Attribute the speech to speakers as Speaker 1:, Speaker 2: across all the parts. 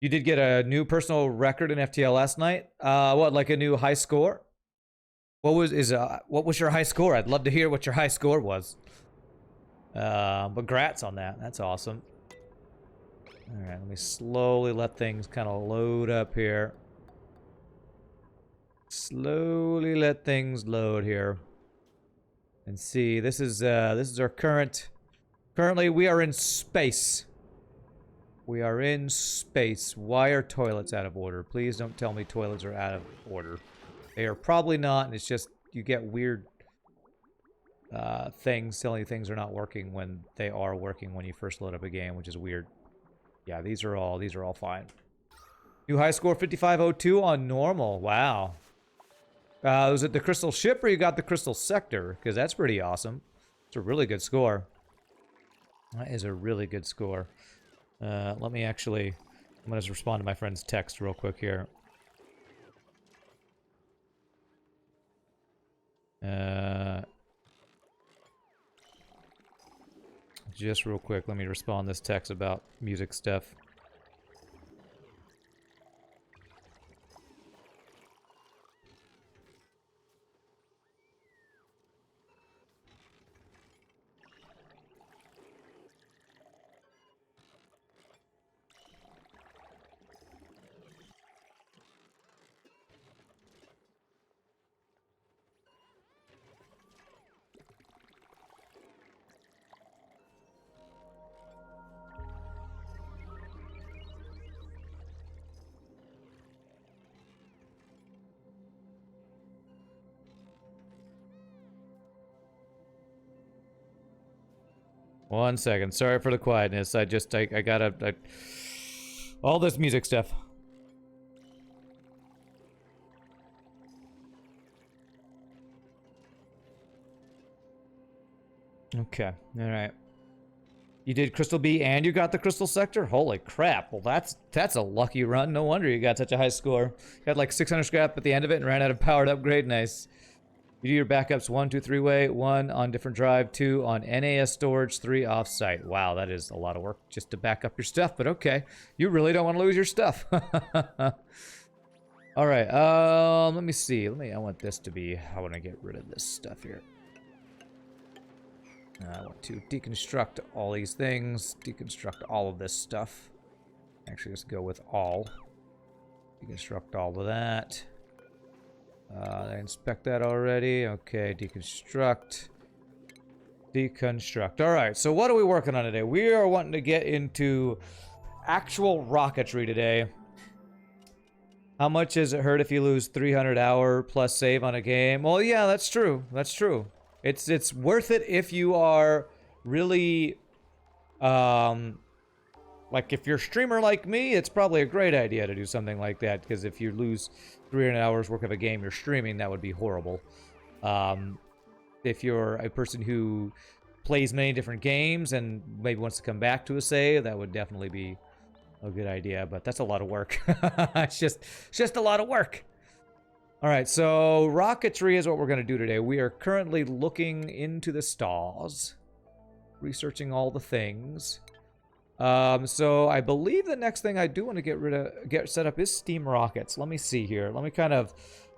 Speaker 1: You did get a new personal record in FTL last night. What, like a new high score? What was your high score? I'd love to hear what your high score was. But congrats on that. That's awesome. All right, let me slowly let things kind of load up here. Slowly let things load here. And see, this is our currently we are in space. We are in space. Why are toilets out of order? Please don't tell me toilets are out of order. They are probably not, and it's just you get weird things telling you things are not working when they are working when you first load up a game, which is weird. Yeah, these are all fine. New high score 5502 on normal. Wow. Was it the crystal ship or you got the crystal sector? Because that's pretty awesome. It's a really good score. That is a really good score. Let me actually... I'm going to respond to my friend's text real quick here. Just real quick, let me respond this text about music stuff. One second. Sorry for the quietness. I gotta... all this music stuff. Okay. Alright. You did Crystal B and you got the Crystal Sector? Holy crap. Well, that's a lucky run. No wonder you got such a high score. Got like 600 scrap at the end of it and ran out of powered upgrade. Nice. You do your backups 1, 2, 3-way, 1 on different drive, 2 on NAS storage, 3 off-site. Wow, that is a lot of work just to back up your stuff, but okay. You really don't want to lose your stuff. All right, let me see. I want this to be, I want to get rid of this stuff here. I want to deconstruct all these things, deconstruct all of this stuff. Actually, let's go with all. Deconstruct all of that. I inspect that already. Okay, deconstruct. Deconstruct. Alright, so what are we working on today? We are wanting to get into actual rocketry today. How much does it hurt if you lose 300 hour plus save on a game? Well, yeah, that's true. That's true. It's worth it if you are really... like, if you're a streamer like me, it's probably a great idea to do something like that, because if you lose 300 hours worth of a game you're streaming, that would be horrible. If you're a person who plays many different games and maybe wants to come back to a save, that would definitely be a good idea, but that's a lot of work. It's just a lot of work. Alright, so rocketry is what we're going to do today. We are currently looking into the stars, researching all the things. So I believe the next thing I do want to get set up is steam rockets. Let me see here. Let me kind of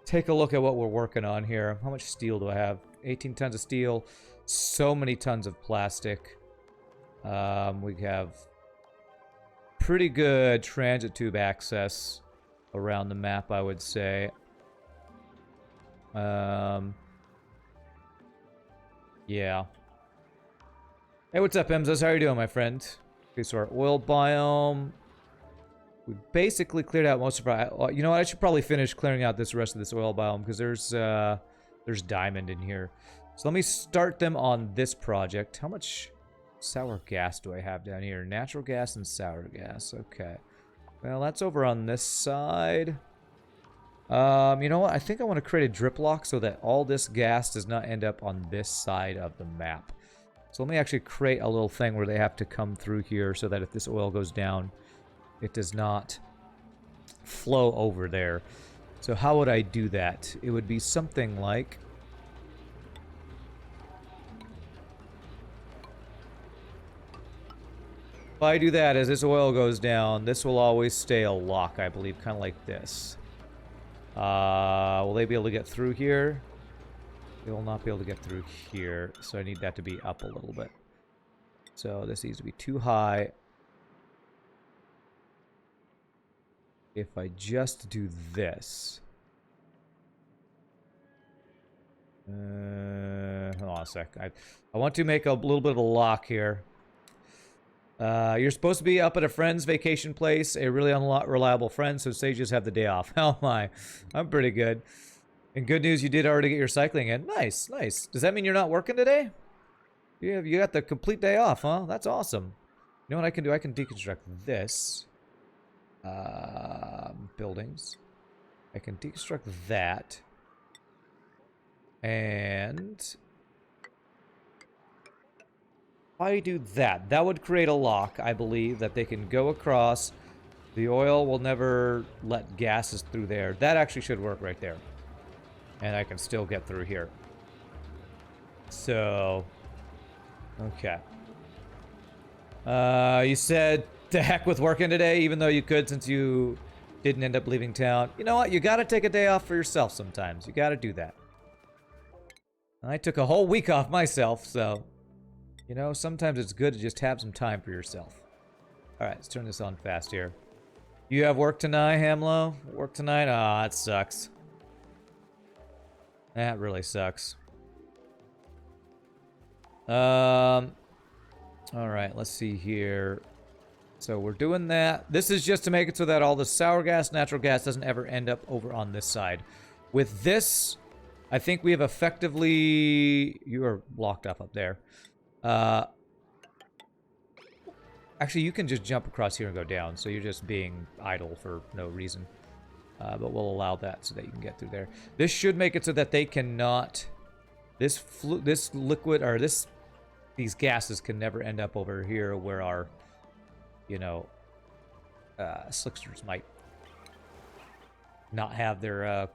Speaker 1: take a look at what we're working on here. How much steel do I have? 18 tons of steel. So many tons of plastic. We have pretty good transit tube access around the map, I would say. Yeah. Hey, what's up, Emzos? How are you doing, my friend? Okay, so our oil biome. We basically cleared out most of our... You know what? I should probably finish clearing out this rest of this oil biome because there's diamond in here. So let me start them on this project. How much sour gas do I have down here? Natural gas and sour gas. Okay. Well, that's over on this side. You know what? I think I want to create a drip lock so that all this gas does not end up on this side of the map. So let me actually create a little thing where they have to come through here so that if this oil goes down, it does not flow over there. So how would I do that? It would be something like... If I do that, as this oil goes down, this will always stay a lock, I believe, kind of like this. Will they be able to get through here? They will not be able to get through here, so I need that to be up a little bit. So this needs to be too high. If I just do this... hold on a sec. I want to make a little bit of a lock here. You're supposed to be up at a friend's vacation place, a really unreliable friend, so say you just have the day off. Oh my, I'm pretty good. And good news, you did already get your cycling in. Nice, nice. Does that mean you're not working today? You got the complete day off, huh? That's awesome. You know what I can do? I can deconstruct this. Buildings. I can deconstruct that. And... if I do that, that would create a lock, I believe, that they can go across. The oil will never let gases through there. That actually should work right there. And I can still get through here. So... okay. You said, to heck with working today, even though you could since you didn't end up leaving town. You know what? You gotta take a day off for yourself sometimes. You gotta do that. I took a whole week off myself, so... you know, sometimes it's good to just have some time for yourself. Alright, let's turn this on fast here. You have work tonight, Hamlo? Work tonight? Aw, that sucks. That really sucks. Alright, let's see here. So we're doing that. This is just to make it so that all the sour gas, natural gas doesn't ever end up over on this side. With this, I think we have effectively... you are locked up there. Actually, you can just jump across here and go down, so you're just being idle for no reason. But we'll allow that so that you can get through there. This should make it so that they cannot... this liquid, or these gases can never end up over here where our, you know, slicksters might not have their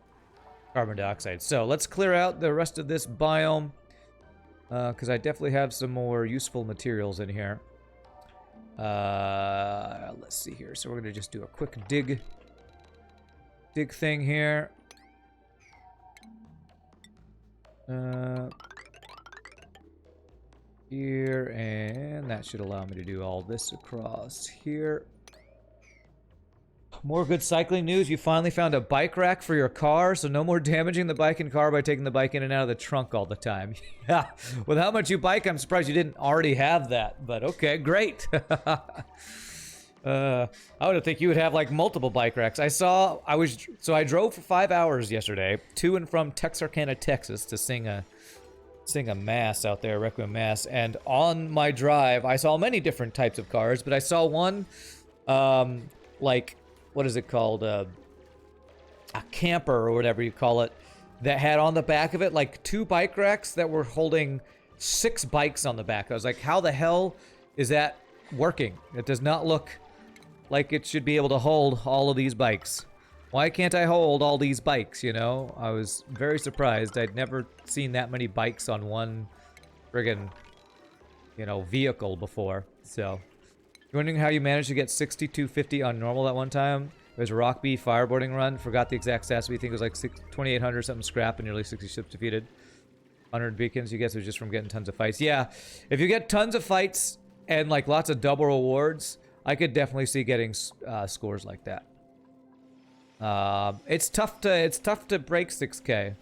Speaker 1: carbon dioxide. So let's clear out the rest of this biome. Because I definitely have some more useful materials in here. Let's see here. So we're going to just do a quick dig thing here. Here, and that should allow me to do all this across here. More good cycling news. You finally found a bike rack for your car, so no more damaging the bike and car by taking the bike in and out of the trunk all the time. Yeah, with how much you bike, I'm surprised you didn't already have that, but okay, great. I would think you would have like multiple bike racks. So I drove for 5 hours yesterday to and from Texarkana, Texas to sing a mass out there, Requiem Mass, and on my drive, I saw many different types of cars, but I saw one, like, what is it called? A camper or whatever you call it, that had on the back of it like 2 bike racks that were holding 6 bikes on the back. I was like, how the hell is that working? It does not look like it should be able to hold all of these bikes. Why can't I hold all these bikes, you know? I was very surprised. I'd never seen that many bikes on one friggin', you know, vehicle before, so... you're wondering how you managed to get 6250 on normal at one time? It was a rock B fireboarding run. Forgot the exact stats, but you think it was like 2,800 something scrap and nearly 60 ships defeated. 100 beacons. You guess it was just from getting tons of fights. Yeah, if you get tons of fights and like lots of double rewards, I could definitely see getting scores like that. It's tough to break 6K,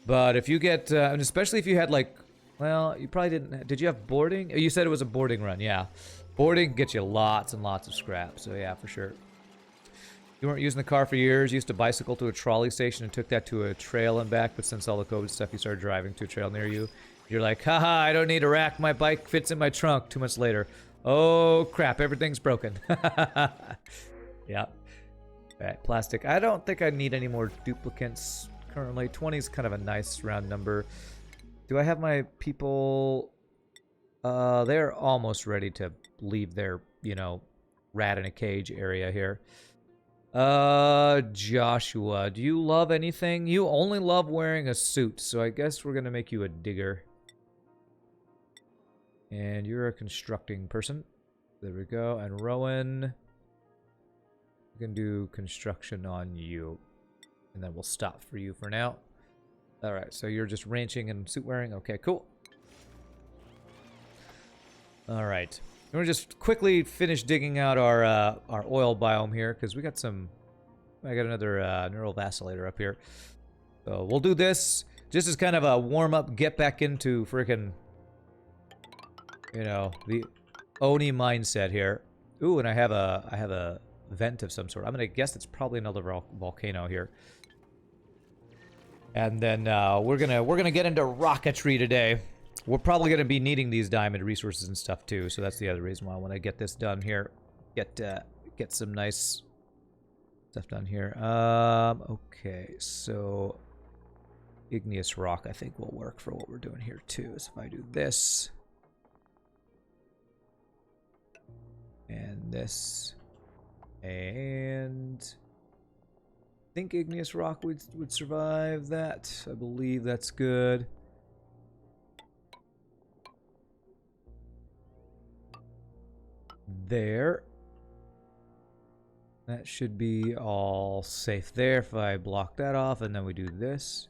Speaker 1: but if you get, and especially if you had like, well, you probably didn't. Did you have boarding? You said it was a boarding run. Yeah. Boarding gets you lots and lots of scrap, so yeah, for sure. You weren't using the car for years, you used to bicycle to a trolley station and took that to a trail and back, but since all the COVID stuff, you started driving to a trail near you. You're like, haha, I don't need a rack, my bike fits in my trunk. 2 months later, oh crap, everything's broken. Yeah. Alright, plastic. I don't think I need any more duplicates currently. 20 is kind of a nice round number. Do I have my people... they're almost ready to leave their, you know, rat in a cage area here. Joshua, do you love anything? You only love wearing a suit, so I guess we're gonna make you a digger. And you're a constructing person. There we go. And Rowan, we can do construction on you. And then we'll stop for you for now. Alright, so you're just ranching and suit wearing? Okay, cool. Alright. We're gonna just quickly finish digging out our oil biome here, because we got some... I got another neural vacillator up here. So we'll do this just as kind of a warm-up, get back into freaking, you know, the Oni mindset here. Ooh, and I have a vent of some sort. I'm gonna guess it's probably another volcano here. And then we're gonna get into rocketry today. We're probably gonna be needing these diamond resources and stuff too. So that's the other reason why I want to get this done here. Get some nice stuff done here. Okay, so igneous rock I think will work for what we're doing here too. So if I do this and this and I think igneous rock would survive that. I believe that's good. There. That should be all safe there if I block that off, and then we do this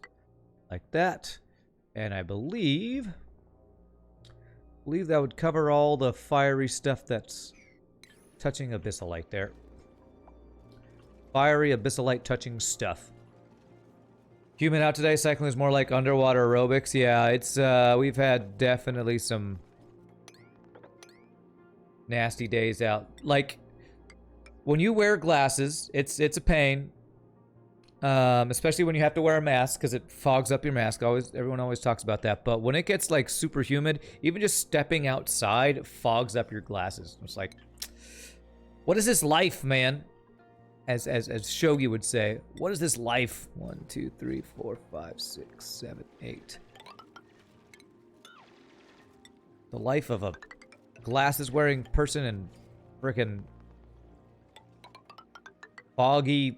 Speaker 1: like that. And I believe that would cover all the fiery stuff that's touching abyssalite there. Fiery abyssalite touching stuff. Human out today. Cycling is more like underwater aerobics. Yeah, it's we've had definitely some nasty days out. Like when you wear glasses, it's a pain. Especially when you have to wear a mask because it fogs up your mask. Everyone always talks about that. But when it gets like super humid, even just stepping outside fogs up your glasses. It's like, what is this life, man? As Shogi would say, what is this life? 1, 2, 3, 4, 5, 6, 7, 8. The life of a glasses-wearing person in frickin' foggy,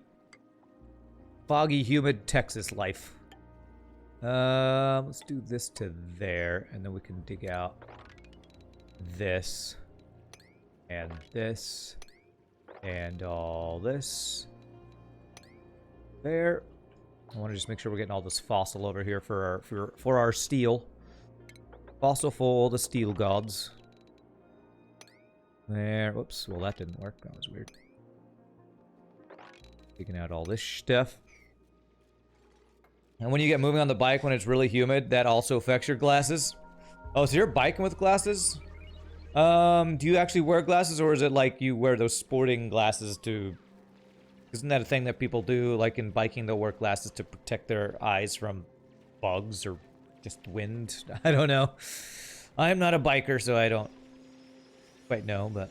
Speaker 1: humid Texas life. Let's do this to there, and then we can dig out this and this. And all this there. I want to just make sure we're getting all this fossil over here for our steel. Fossil for all the steel gods. There. Whoops. Well, that didn't work. That was weird. Taking out all this stuff. And when you get moving on the bike when it's really humid, that also affects your glasses. Oh, so you're biking with glasses? Do you actually wear glasses, or is it like you wear those sporting glasses to... Isn't that a thing that people do? Like in biking, they'll wear glasses to protect their eyes from bugs or just wind. I don't know. I'm not a biker, so I don't quite know, but...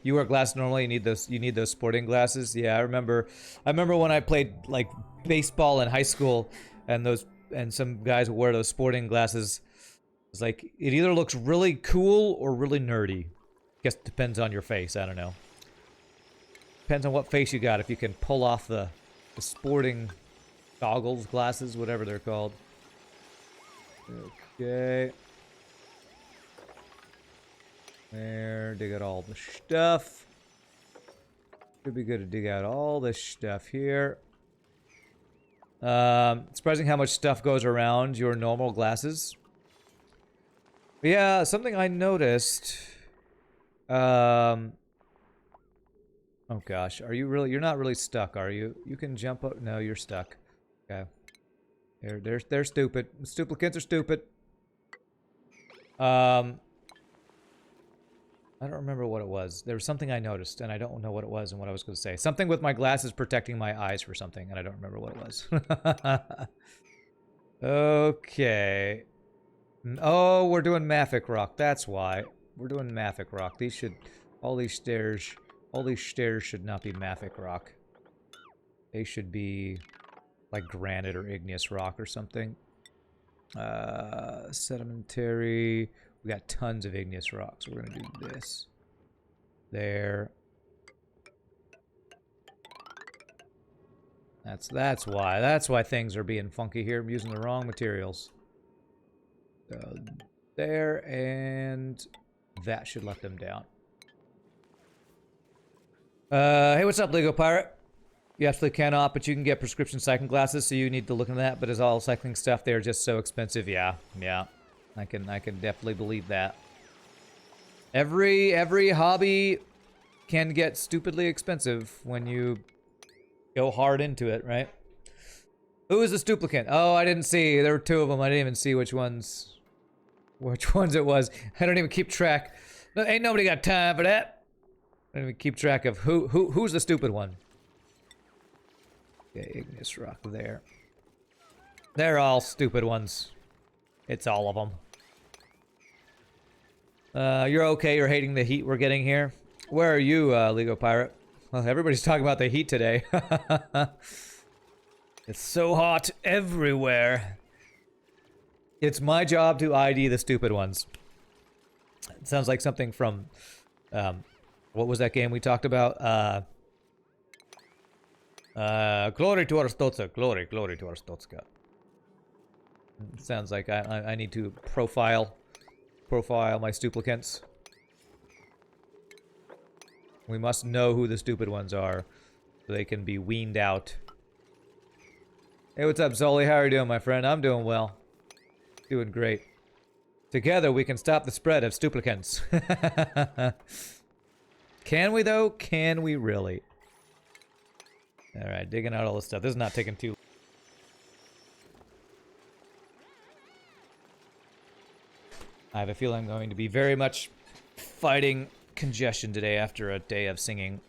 Speaker 1: You wear glasses normally, you need those sporting glasses? Yeah, I remember when I played, like, baseball in high school, and some guys would wear those sporting glasses. It's like, it either looks really cool or really nerdy. Guess it depends on your face, I don't know. Depends on what face you got, if you can pull off the sporting goggles, glasses, whatever they're called. Okay. There, dig out all the stuff. Should be good to dig out all this stuff here. Surprising how much stuff goes around your normal glasses. Yeah, something I noticed. Oh gosh, you're not really stuck, are you? You can jump up. No, you're stuck. Okay. They're stupid. Duplicates are stupid. I don't remember what it was. There was something I noticed, and I don't know what it was and what I was going to say. Something with my glasses protecting my eyes for something, and I don't remember what it was. Okay. Oh, we're doing Mafic rock. That's why. We're doing Mafic rock. All these stairs should not be Mafic rock. They should be like granite or igneous rock or something. Sedimentary. We got tons of igneous rock, so we're gonna do this. There. That's why. That's why things are being funky here. I'm using the wrong materials. So there and that should let them down. Hey, what's up, Lego Pirate? You absolutely cannot, but you can get prescription cycling glasses, so you need to look into that. But as all cycling stuff, they're just so expensive. Yeah, yeah, I can definitely believe that. Every hobby can get stupidly expensive when you go hard into it, right? Who is this duplicate? Oh, I didn't see. There were two of them. I didn't even see which ones it was. I don't even keep track. Ain't nobody got time for that. I don't even keep track of who's the stupid one. Okay, igneous rock there. They're all stupid ones. It's all of them. You're okay. You're hating the heat we're getting here. Where are you, Lego Pirate? Well, everybody's talking about the heat today. It's so hot everywhere. It's my job to ID the stupid ones. It sounds like something from, what was that game we talked about? Glory to Arstotzka. Glory to Arstotzka. It sounds like I need to profile my stuplicants. We must know who the stupid ones are, so they can be weaned out. Hey, what's up, Zoli? How are you doing, my friend? I'm doing well. Doing great. Together, we can stop the spread of stuplicants. Can we, though? Can we really? Alright, digging out all this stuff. This is not taking too long. I have a feeling I'm going to be very much fighting congestion today after a day of singing.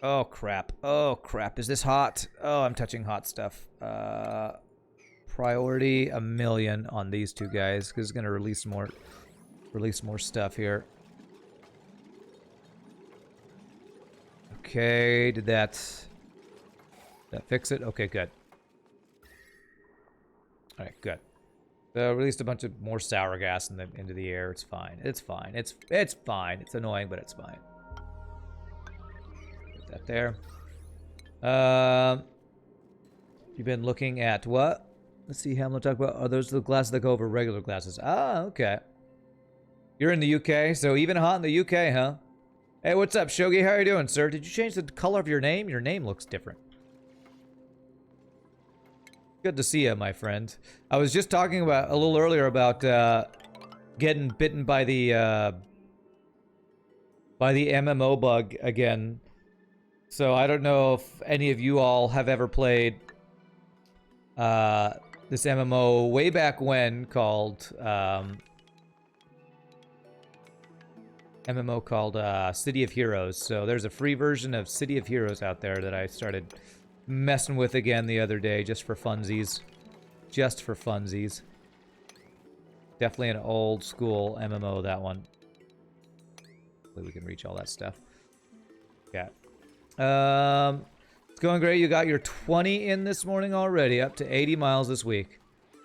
Speaker 1: Oh crap. Oh crap. Is this hot? Oh, I'm touching hot stuff. Priority 1,000,000 on these two guys, because it's gonna release more stuff here. Okay, did that fix it? Okay, good. Alright, good. Released a bunch of more sour gas into the air. It's fine. It's fine. It's fine. It's annoying, but it's fine. Put that there. You've been looking at what? Let's see, Hamlet talk about. Are those the glasses that go over regular glasses? Ah, okay. You're in the UK, so even hot in the UK, huh? Hey, what's up, Shogi? How are you doing, sir? Did you change the color of your name? Your name looks different. Good to see you, my friend. I was just talking about a little earlier about getting bitten by the MMO bug again. So I don't know if any of you all have ever played this MMO way back when called City of Heroes. So there's a free version of City of Heroes out there that I started messing with again the other day, just for funsies. Just for funsies. Definitely an old school MMO, that one. Hopefully we can reach all that stuff. Yeah. It's going great. You got your 20 in this morning already, up to 80 miles this week.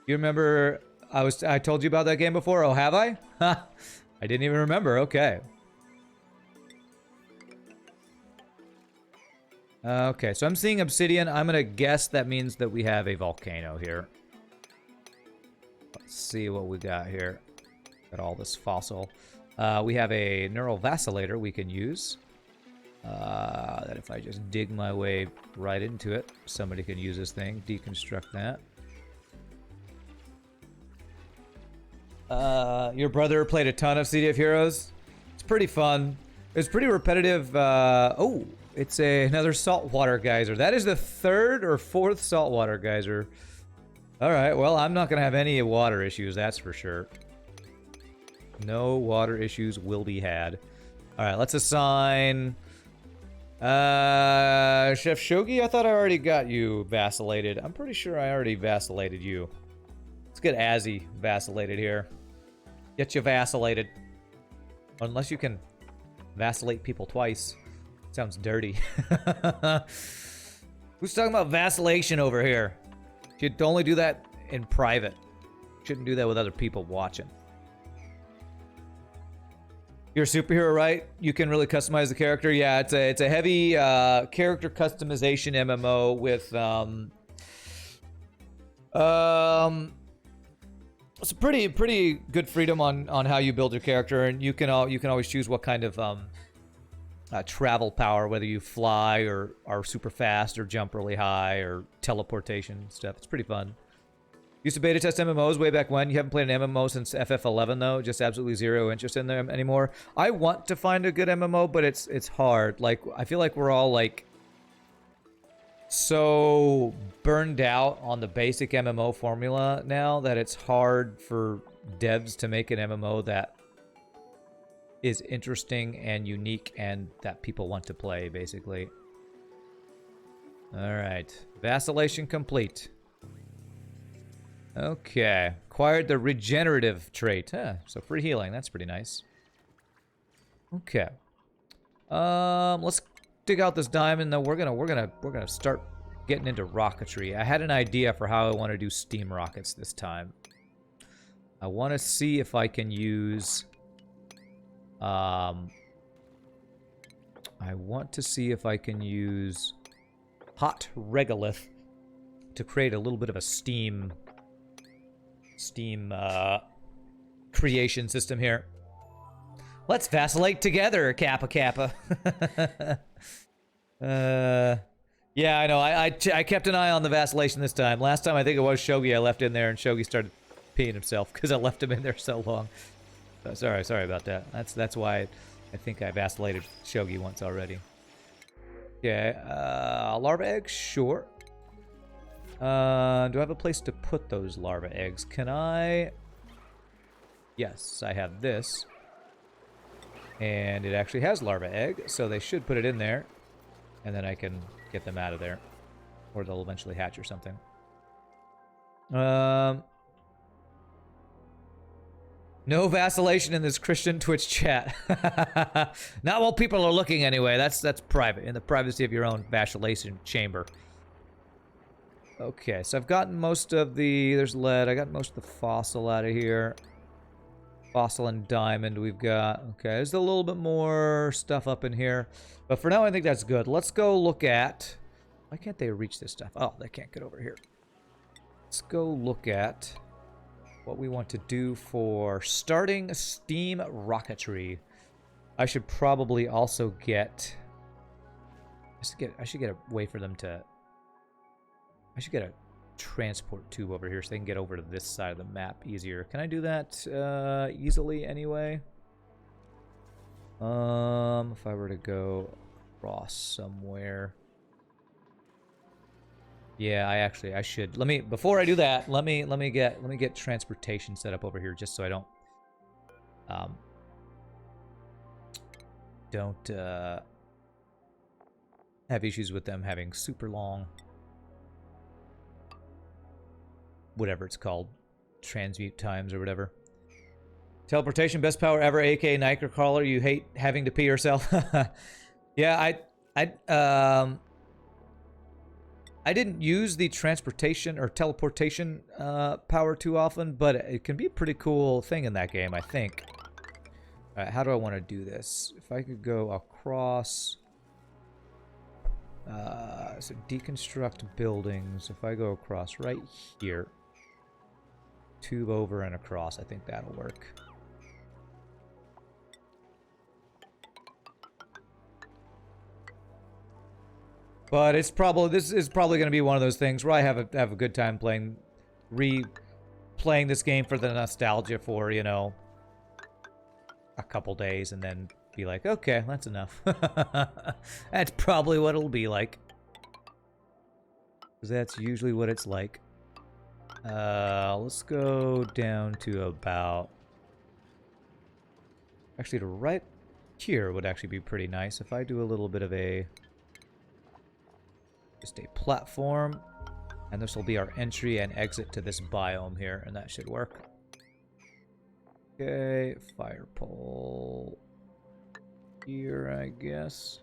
Speaker 1: You remember I told you about that game before? Oh, have I? Ha! I didn't even remember. Okay. Okay, so I'm seeing obsidian. I'm gonna guess that means that we have a volcano here. Let's see what we got here. Got all this fossil. We have a neural vacillator we can use. That if I just dig my way right into it, somebody can use this thing, deconstruct that. Your brother played a ton of City of Heroes. It's pretty fun. It's pretty repetitive. Oh, it's another saltwater geyser. That is the 3rd or 4th saltwater geyser. All right, well, I'm not gonna have any water issues, that's for sure. No water issues will be had. All right, let's assign Chef Shogi. I thought I already got you vacillated. I'm pretty sure I already vacillated you. Let's get Azzy vacillated here. Get you vacillated. Unless you can vacillate people twice. Sounds dirty. Who's talking about vacillation over here? You'd only do that in private. Shouldn't do that with other people watching. You're a superhero, right? You can really customize the character. Yeah, it's a heavy character customization MMO with It's a pretty good freedom on how you build your character, and you can always choose what kind of travel power, whether you fly or are super fast or jump really high or teleportation stuff. It's pretty fun. Used to beta test MMOs way back when. You haven't played an MMO since FF11 though. Just absolutely zero interest in them anymore. I want to find a good MMO, but it's hard. Like I feel like we're all like so burned out on the basic MMO formula now that it's hard for devs to make an MMO that is interesting and unique and that people want to play, basically. All right, vacillation complete. Okay, acquired the regenerative trait. So free healing, that's pretty nice. Okay, let's dig out this diamond though. We're gonna start getting into rocketry. I had an idea for how I want to do steam rockets this time. I want to see if I can use. I want to see if I can use hot regolith to create a little bit of a steam creation system here. Let's vacillate together, Kappa Kappa. Yeah, I know. I kept an eye on the vacillation this time. Last time I think it was Shogi I left in there, and Shogi started peeing himself because I left him in there so long. Sorry about that. That's why I think I vacillated Shogi once already. Okay, larva eggs, sure. Do I have a place to put those larva eggs? Can I? Yes, I have this. And it actually has larva egg, so they should put it in there. And then I can get them out of there. Or they'll eventually hatch or something. No vacillation in this Christian Twitch chat. Not while people are looking anyway. That's private. In the privacy of your own vacillation chamber. Okay, so I've gotten most of the... There's lead. I got most of the fossil out of here. Fossil and diamond we've got. Okay, there's a little bit more stuff up in here. But for now, I think that's good. Let's go look at... Why can't they reach this stuff? Oh, they can't get over here. Let's go look at what we want to do for starting steam rocketry. I should probably also get... I should get a way for them to... I should get a transport tube over here so they can get over to this side of the map easier. Can I do that easily anyway? If I were to go across somewhere. Yeah, I should. Let me, before I do that, let me get transportation set up over here just so I don't have issues with them having super long, whatever it's called, transmute times or whatever. Teleportation, best power ever, aka Nightcrawler. You hate having to pee yourself. Yeah, I didn't use the transportation or teleportation power too often, but it can be a pretty cool thing in that game, I think. All right, how do I want to do this? If I could go across... so deconstruct buildings. If I go across right here, tube over and across, I think that'll work. But it's probably, this is probably going to be one of those things where I have a good time playing, replaying this game for the nostalgia for, you know, a couple days and then be like, okay, that's enough. That's probably what it'll be like. Because that's usually what it's like. Let's go down to about... Actually, to right here would actually be pretty nice. If I do a little bit of a... Just a platform. And this will be our entry and exit to this biome here. And that should work. Okay, fire pole... here, I guess.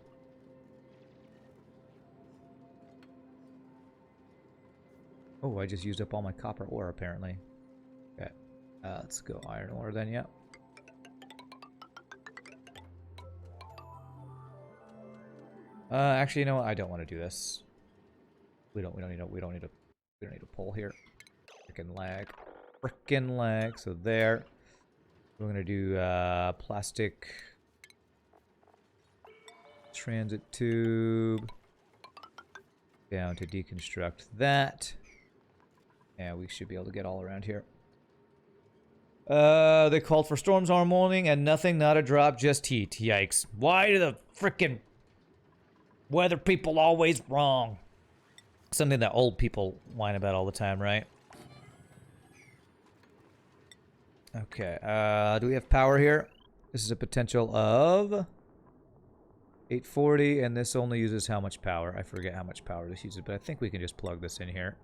Speaker 1: Oh, I just used up all my copper ore, apparently. Okay. Let's go iron ore then, yeah. Actually, you know what? I don't want to do this. We don't need a pole here. Freaking lag. frickin' leg. So there. We're going to do plastic transit tube. Down to deconstruct that. And we should be able to get all around here. They called for storms all morning and nothing, not a drop, just heat. Yikes. Why do the frickin' weather people always wrong? Something that old people whine about all the time, right? Okay, do we have power here? This is a potential of 840, and this only uses how much power? I forget how much power this uses, but I think we can just plug this in here.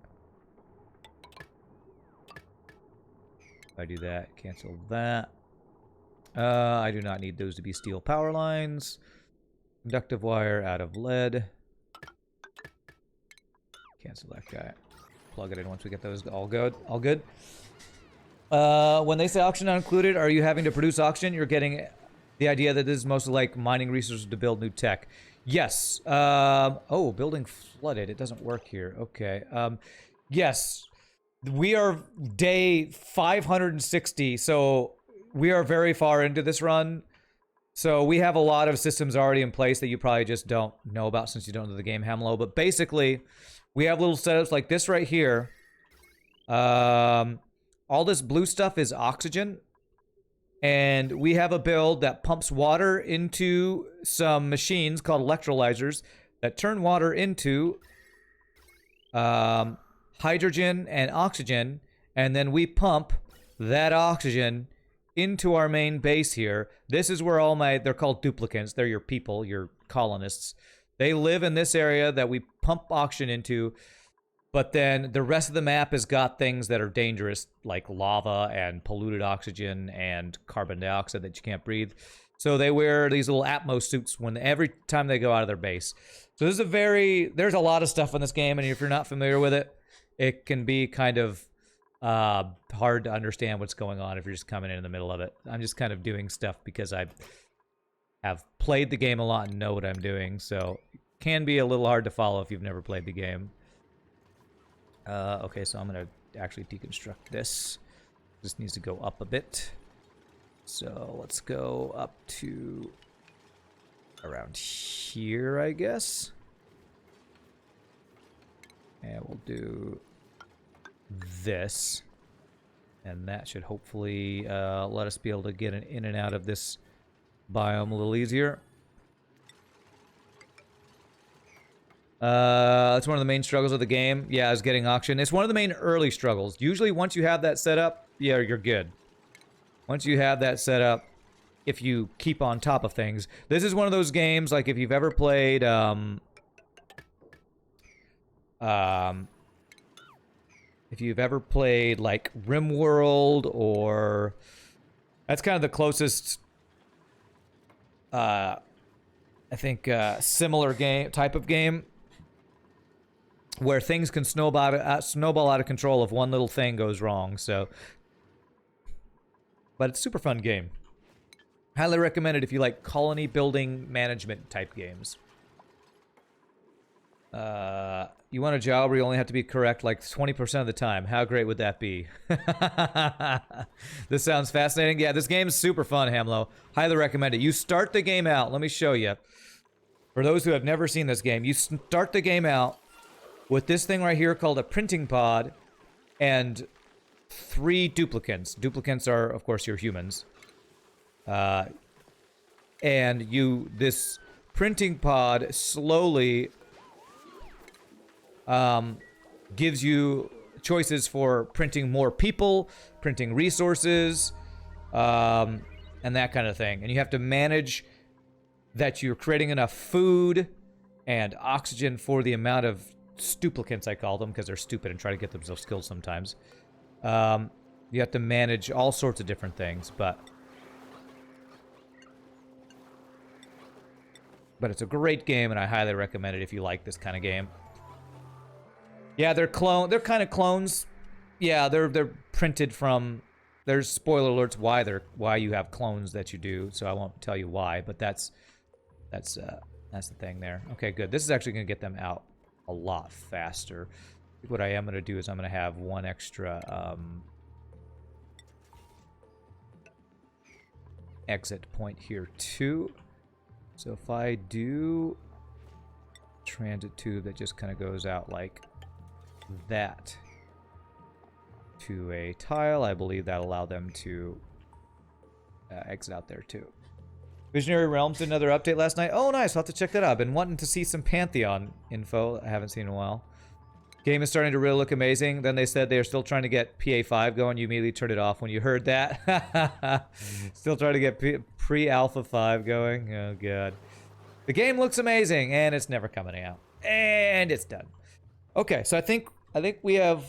Speaker 1: If I do that, cancel that. I do not need those to be steel power lines. Conductive wire out of lead. Cancel that guy. Plug it in once we get those all good. All good. When they say oxygen not included, are you having to produce oxygen? You're getting the idea that this is mostly like mining resources to build new tech. Yes. Oh, building flooded. It doesn't work here. Okay. Yes. We are day 560, so we are very far into this run. So we have a lot of systems already in place that you probably just don't know about since you don't know the game, Hamlo. But basically, we have little setups like this right here. All this blue stuff is oxygen. And we have a build that pumps water into some machines called electrolyzers that turn water into hydrogen and oxygen. And then we pump that oxygen into our main base here. This is where all they're called duplicants. They're your people, your colonists. They live in this area that we pump oxygen into. But then the rest of the map has got things that are dangerous, like lava and polluted oxygen and carbon dioxide that you can't breathe. So they wear these little Atmos suits every time they go out of their base. So this is there's a lot of stuff in this game, and if you're not familiar with it, it can be kind of hard to understand what's going on if you're just coming in the middle of it. I'm just kind of doing stuff because I have played the game a lot and know what I'm doing, so it can be a little hard to follow if you've never played the game. Okay, so I'm going to actually deconstruct this. This needs to go up a bit. So let's go up to around here, I guess. And we'll do this. And that should hopefully let us be able to get in and out of this biome a little easier. It's one of the main struggles of the game. Yeah, is getting oxygen. It's one of the main early struggles. Usually once you have that set up, yeah, you're good. Once you have that set up, if you keep on top of things. This is one of those games, like if you've ever played, if you've ever played, like, RimWorld, or... That's kind of the closest, I think, similar type of game. Where things can snowball out of control if one little thing goes wrong, so... But it's a super fun game. Highly recommend it if you like colony building management type games. You want a job where you only have to be correct like 20% of the time. How great would that be? This sounds fascinating. Yeah, this game's super fun, Hamlo. Highly recommend it. You start the game out. Let me show you. For those who have never seen this game, you start the game out with this thing right here called a printing pod and 3 duplicants. Duplicants are, of course, your humans. And this printing pod slowly gives you choices for printing more people, printing resources, and that kind of thing. And you have to manage that you're creating enough food and oxygen for the amount of stuplicants, I call them, because they're stupid and try to get themselves killed sometimes. You have to manage all sorts of different things, but it's a great game, and I highly recommend it if you like this kind of game. Yeah, they're kind of clones. Yeah, they're printed from. There's spoiler alerts why you have clones that you do, so I won't tell you why, but that's the thing there. Okay, good. This is actually going to get them out a lot faster. What I am going to do is I'm going to have one extra exit point here too. So if I do transit tube that just kind of goes out like that to a tile, I believe that allowed them to exit out there too. Visionary Realms did another update last night. Oh, nice. I'll have to check that out. I've been wanting to see some Pantheon info. I haven't seen in a while. Game is starting to really look amazing. Then they said they're still trying to get PA5 going. You immediately turned it off when you heard that. Still trying to get pre-Alpha 5 going. Oh, God. The game looks amazing, and it's never coming out. And it's done. Okay, so I think we have...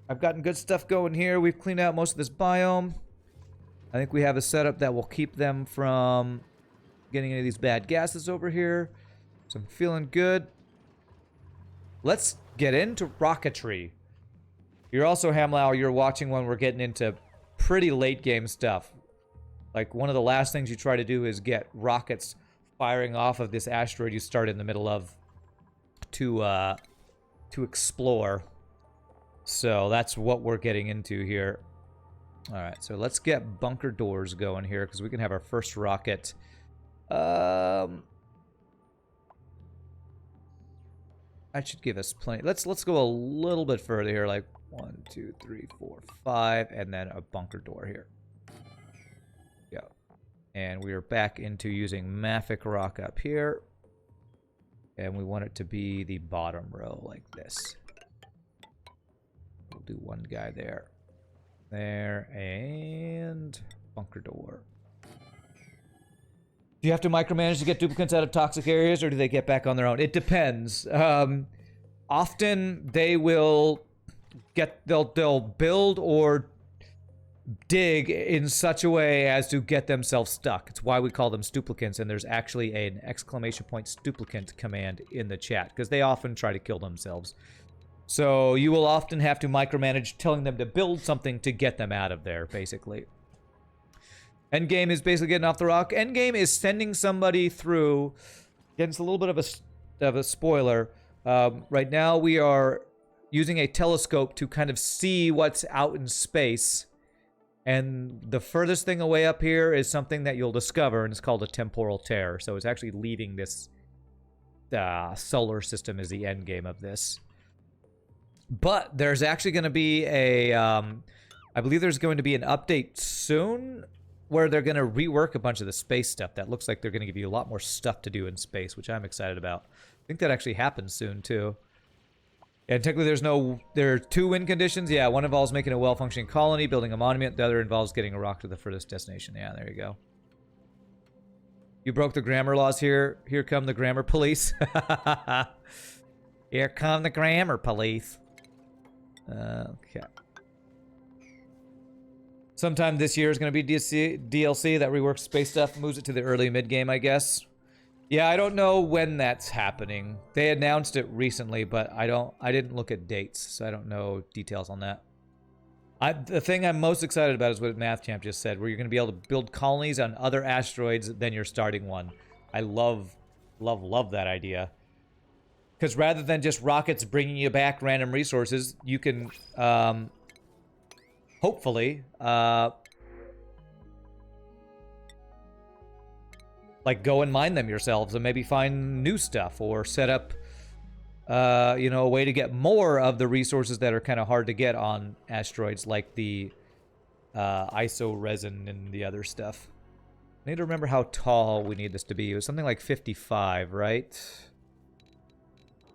Speaker 1: I've gotten good stuff going here. We've cleaned out most of this biome. I think we have a setup that will keep them from getting any of these bad gases over here. So I'm feeling good. Let's get into rocketry. You're also, Hamlau, you're watching when we're getting into pretty late game stuff. Like, one of the last things you try to do is get rockets firing off of this asteroid you start in the middle of to explore. So that's what we're getting into here. All right, so let's get bunker doors going here because we can have our first rocket. That should give us plenty. Let's go a little bit further here, like 1, 2, 3, 4, 5, and then a bunker door here. Go. And we are back into using Mafic rock up here. And we want it to be the bottom row like this. We'll do one guy there. There, and bunker door. Do you have to micromanage to get duplicates out of toxic areas, or do they get back on their own? It depends. Often they will they'll build or dig in such a way as to get themselves stuck. It's why we call them stuplicants, and there's actually an exclamation point stuplicant command in the chat, because they often try to kill themselves. So you will often have to micromanage telling them to build something to get them out of there, basically. Endgame is basically getting off the rock. Endgame is sending somebody through. Again, it's a little bit of a spoiler. Right now we are using a telescope to kind of see what's out in space. And the furthest thing away up here is something that you'll discover, and it's called a temporal tear. So it's actually leaving this solar system is the endgame of this. But there's actually going to be I believe there's going to be an update soon where they're going to rework a bunch of the space stuff. That looks like they're going to give you a lot more stuff to do in space, which I'm excited about. I think that actually happens soon, too. And technically there are 2 win conditions. Yeah, one involves making a well-functioning colony, building a monument. The other involves getting a rock to the furthest destination. Yeah, there you go. You broke the grammar laws here. Here come the grammar police. Here come the grammar police. Okay. Sometime this year is going to be DLC that reworks space stuff, moves it to the early mid-game, I guess. Yeah, I don't know when that's happening. They announced it recently, but I didn't look at dates, so I don't know details on that. The thing I'm most excited about is what MathChamp just said, where you're going to be able to build colonies on other asteroids than your starting one. I love that idea. Because rather than just rockets bringing you back random resources, you can, hopefully, like, go and mine them yourselves and maybe find new stuff or set up, you know, a way to get more of the resources that are kind of hard to get on asteroids, like the iso resin and the other stuff. I need to remember how tall we need this to be. It was something like 55, right?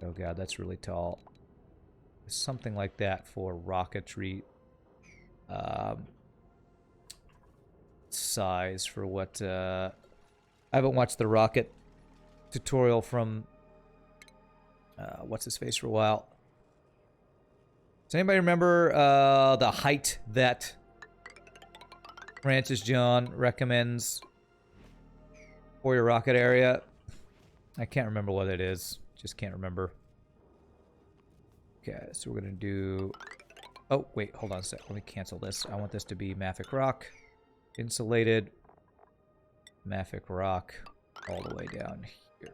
Speaker 1: Oh god, that's really tall. Something like that for rocketry size for what... I haven't watched the rocket tutorial from what's-his-face for a while. Does anybody remember the height that Francis John recommends for your rocket area? I can't remember what it is. Just can't remember. Okay, so we're gonna do... Oh, wait, hold on a sec. Let me cancel this. I want this to be Mafic Rock. Insulated. Mafic Rock. All the way down here.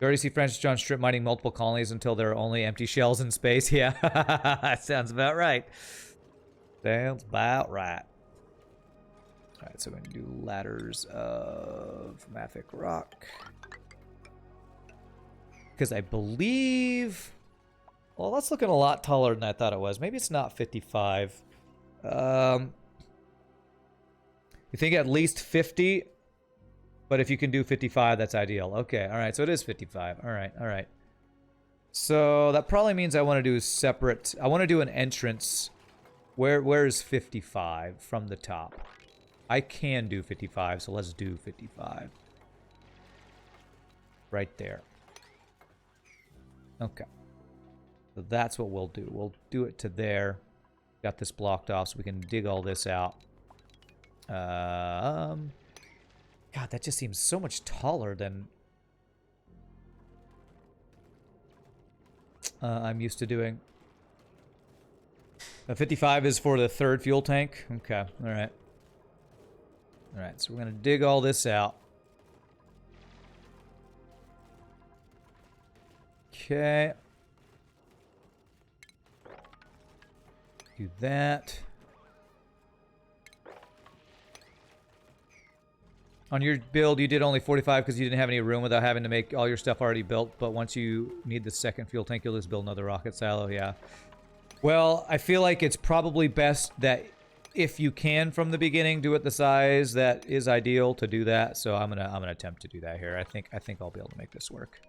Speaker 1: You already see Francis John strip mining multiple colonies until there are only empty shells in space? Yeah, that sounds about right. Sounds about right. Alright, so we're going to do ladders of mafic rock. Because I believe... Well, that's looking a lot taller than I thought it was. Maybe it's not 55. You think at least 50? But if you can do 55, that's ideal. Okay, alright, so it is 55. Alright, alright. So that probably means I want to do separate... I want to do an entrance. Where is 55 from the top? I can do 55, so let's do 55. Right there. Okay. So that's what we'll do. We'll do it to there. Got this blocked off so we can dig all this out. God, that just seems so much taller than I'm used to doing. 55 is for the third fuel tank. Okay, alright. Alright, so we're going to dig all this out. Okay. Do that. On your build, you did only 45 because you didn't have any room without having to make all your stuff already built. But once you need the second fuel tank, you'll just build another rocket silo. Yeah. Well, I feel like it's probably best that if you can from the beginning do it the size that is ideal to do that. So I'm gonna attempt to do that here. I think I'll be able to make this work.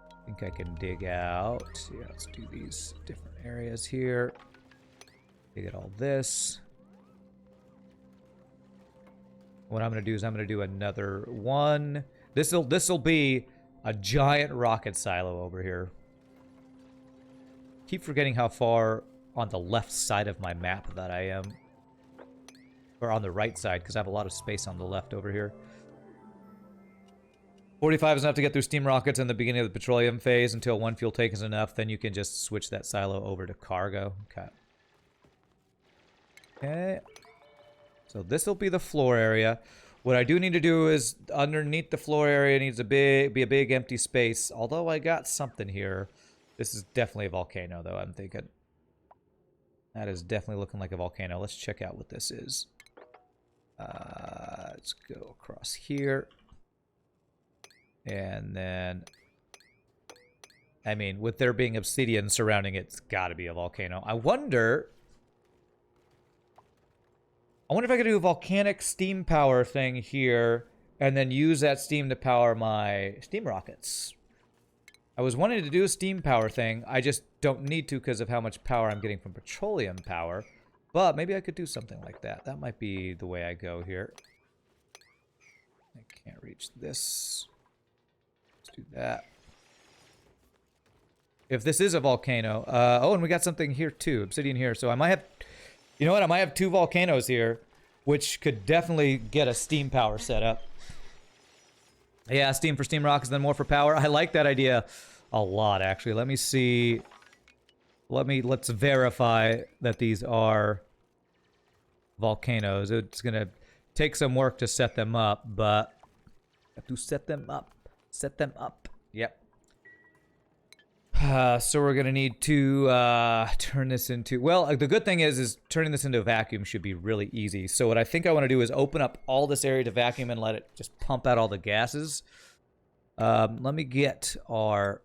Speaker 1: I think I can dig out. Yeah, let's do these different areas here. Dig at all this. What I'm going to do is I'm going to do another one. This'll be a giant rocket silo over here. Keep forgetting how far on the left side of my map that I am. Or on the right side, because I have a lot of space on the left over here. 45 is enough to get through steam rockets in the beginning of the petroleum phase until one fuel tank is enough. Then you can just switch that silo over to cargo. Okay. Okay. So this will be the floor area. What I do need to do is underneath the floor area needs to be a big empty space. Although I got something here. This is definitely a volcano, though, I'm thinking. That is definitely looking like a volcano. Let's check out what this is. Let's go across here. And then... I mean, with there being obsidian surrounding it, it's got to be a volcano. I wonder if I could do a volcanic steam power thing here and then use that steam to power my steam rockets. I was wanting to do a steam power thing. I just don't need to because of how much power I'm getting from petroleum power. But maybe I could do something like that. That might be the way I go here. I can't reach this. Let's do that. If this is a volcano. Oh, and we got something here too. Obsidian here. So I might have... You know what? I might have two volcanoes here, which could definitely get a steam power set up. Yeah, steam for steam rockets, then more for power. I like that idea a lot, actually. Let me see. Let's verify that these are volcanoes. It's gonna take some work to set them up, but I have to set them up. Set them up. Yep. So we're gonna need to turn this into... Well, the good thing is turning this into a vacuum should be really easy. So what I think I want to do is open up all this area to vacuum and let it just pump out all the gases. Let me get our...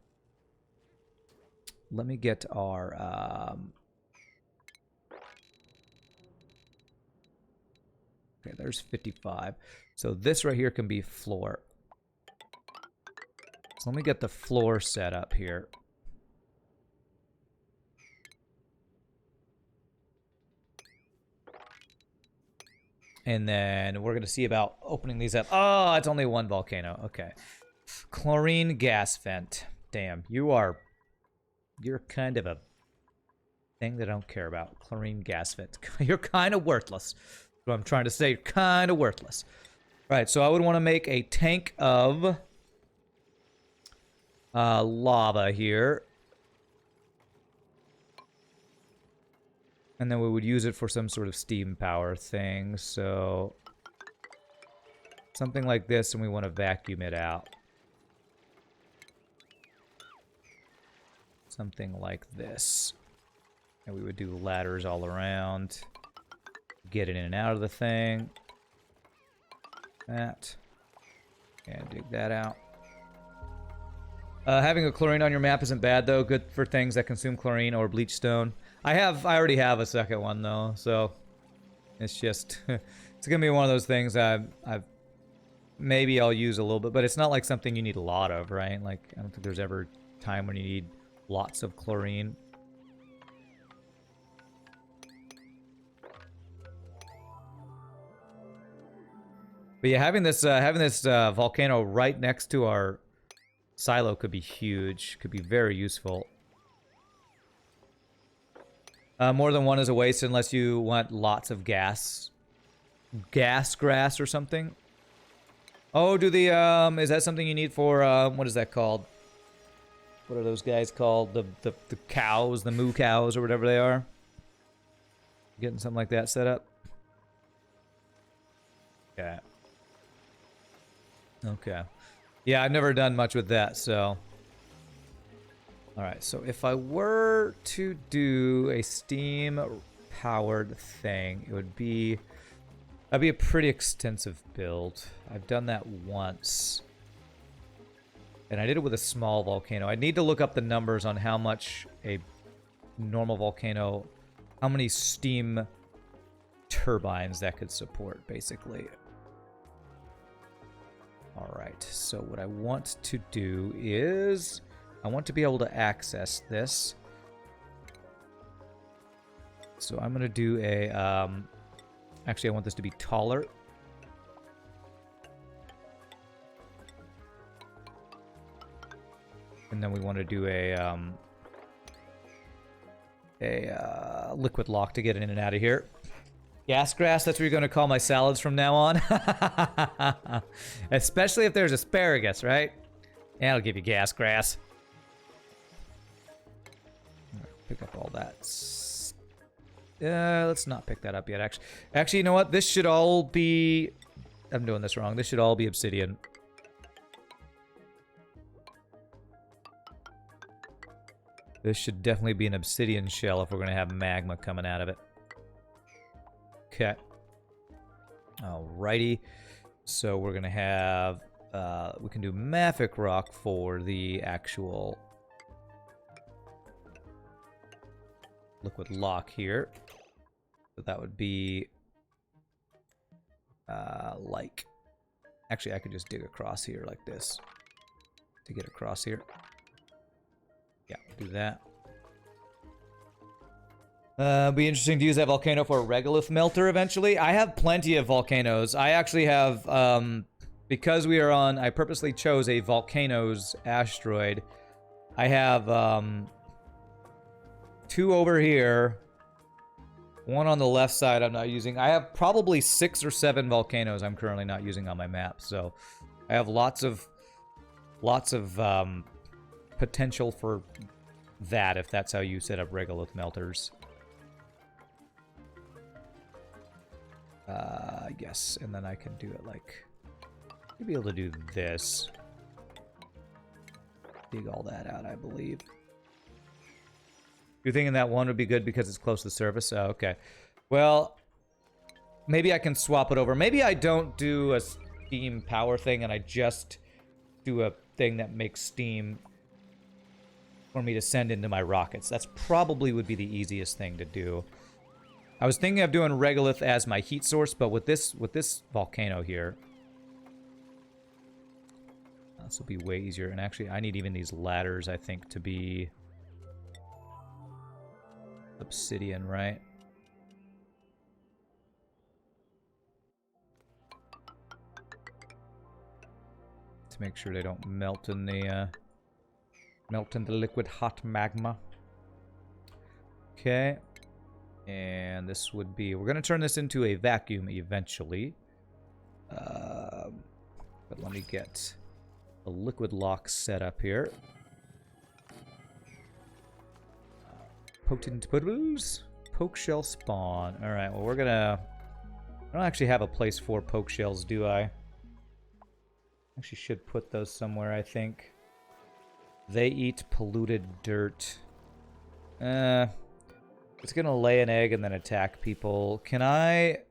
Speaker 1: Okay, there's 55. So this right here can be floor. So let me get the floor set up here. And then we're going to see about opening these up. Oh, it's only one volcano. Okay. Chlorine Gas Vent. Damn, you're kind of a thing that I don't care about. Chlorine Gas Vent. You're kind of worthless. That's what I'm trying to say. You're kind of worthless. All right, so I would want to make a tank of lava here. And then we would use it for some sort of steam power thing. So something like this, and we want to vacuum it out. Something like this. And we would do ladders all around. Get it in and out of the thing. that. And dig that out. Having a chlorine on your map isn't bad, though. Good for things that consume chlorine or bleach stone. I already have a second one, though, so it's just... it's gonna be one of those things maybe I'll use a little bit, but it's not like something you need a lot of, right? Like, I don't think there's ever a time when you need lots of chlorine. But yeah, having this volcano right next to our silo could be huge. Could be very useful. More than one is a waste unless you want lots of gas grass or something. Oh, is that something you need for, what is that called? What are those guys called? The cows, the moo cows, or whatever they are? Getting something like that set up? Okay. Okay. Yeah, I've never done much with that, so... Alright, so if I were to do a steam-powered thing, it would be... That'd be a pretty extensive build. I've done that once. And I did it with a small volcano. I'd need to look up the numbers on how much a normal volcano... How many steam turbines that could support, basically. Alright, so what I want to do is... I want to be able to access this. So I'm going to do a... actually, I want this to be taller. And then we want to do a liquid lock to get it in and out of here. Gas grass, that's what you're going to call my salads from now on. Especially if there's asparagus, right? Yeah, I'll give you gas grass. Pick up all that. Let's not pick that up yet, actually. Actually, you know what? This should all be... I'm doing this wrong. This should all be obsidian. This should definitely be an obsidian shell if we're going to have magma coming out of it. Okay. Alrighty. So we're going to have... we can do mafic rock for the actual... liquid lock here. So that would be... like... Actually, I could just dig across here like this. To get across here. Yeah, do that. Be interesting to use that volcano for a regolith melter eventually. I have plenty of volcanoes. I actually have, because we are on, I purposely chose a volcanoes asteroid. I have, 2 over here. 1 on the left side I'm not using. I have probably 6 or 7 volcanoes I'm currently not using on my map. So I have lots of potential for that if that's how you set up regolith melters. Yes, and then I can do it like... You'll be able to do this. Dig all that out, I believe. You're thinking that one would be good because it's close to the surface? Oh, okay. Well, maybe I can swap it over. Maybe I don't do a steam power thing and I just do a thing that makes steam for me to send into my rockets. That's probably would be the easiest thing to do. I was thinking of doing regolith as my heat source, but with this volcano here, this will be way easier. And actually, I need even these ladders, I think, to be obsidian, right? To make sure they don't melt in the liquid hot magma. Okay. And this would be... We're going to turn this into a vacuum eventually. But let me get a liquid lock set up here. Potent bubbles. Poke shell spawn. Alright, well we're going to... I don't actually have a place for poke shells, do I? Actually should put those somewhere, I think. They eat polluted dirt. It's gonna lay an egg and then attack people. Can I...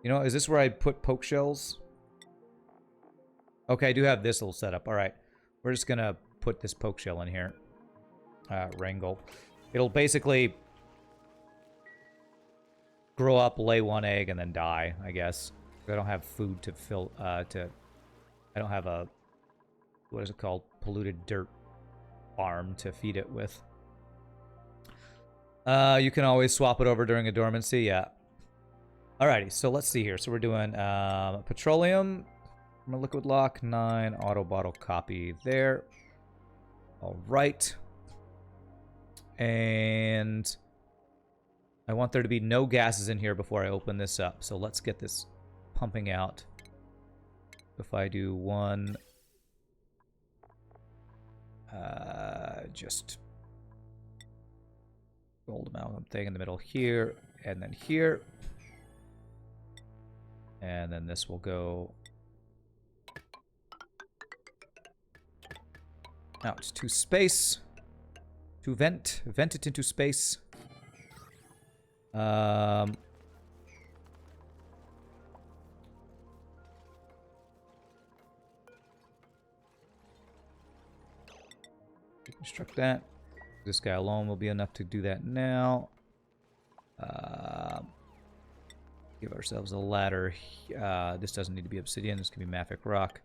Speaker 1: You know, is this where I'd put poke shells? Okay, I do have this little setup. All right. We're just going to put this poke shell in here. Wrangle. It'll basically grow up, lay one egg, and then die, I guess. I don't have food to fill, I don't have a, what is it called? Polluted dirt farm to feed it with. You can always swap it over during a dormancy, yeah. Alrighty, so let's see here. So we're doing petroleum, liquid lock, 9, auto bottle copy there. Alright. And I want there to be no gases in here before I open this up. So let's get this pumping out. If I do one, just gold amalgam thing in the middle here, and then here. And then this will go out to space. To vent it into space. Deconstruct that. This guy alone will be enough to do that now. Give ourselves a ladder. This doesn't need to be obsidian. This can be mafic rock.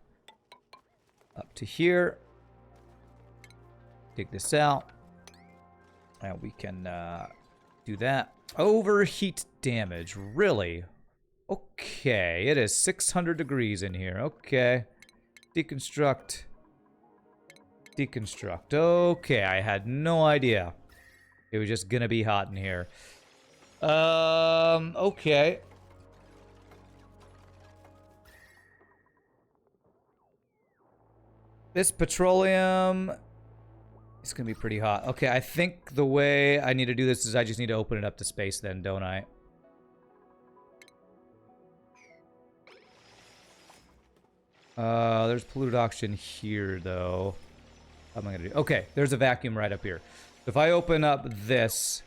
Speaker 1: Up to here. Dig this out. Now we can do that. Overheat damage. Really? Okay. It is 600 degrees in here. Okay. Deconstruct. Deconstruct. Okay. I had no idea. It was just gonna be hot in here. Okay. This petroleum... It's gonna be pretty hot. Okay, I think the way I need to do this is I just need to open it up to space then, don't I? There's polluted oxygen here, though. How am I gonna do? Okay, there's a vacuum right up here. If I open up this,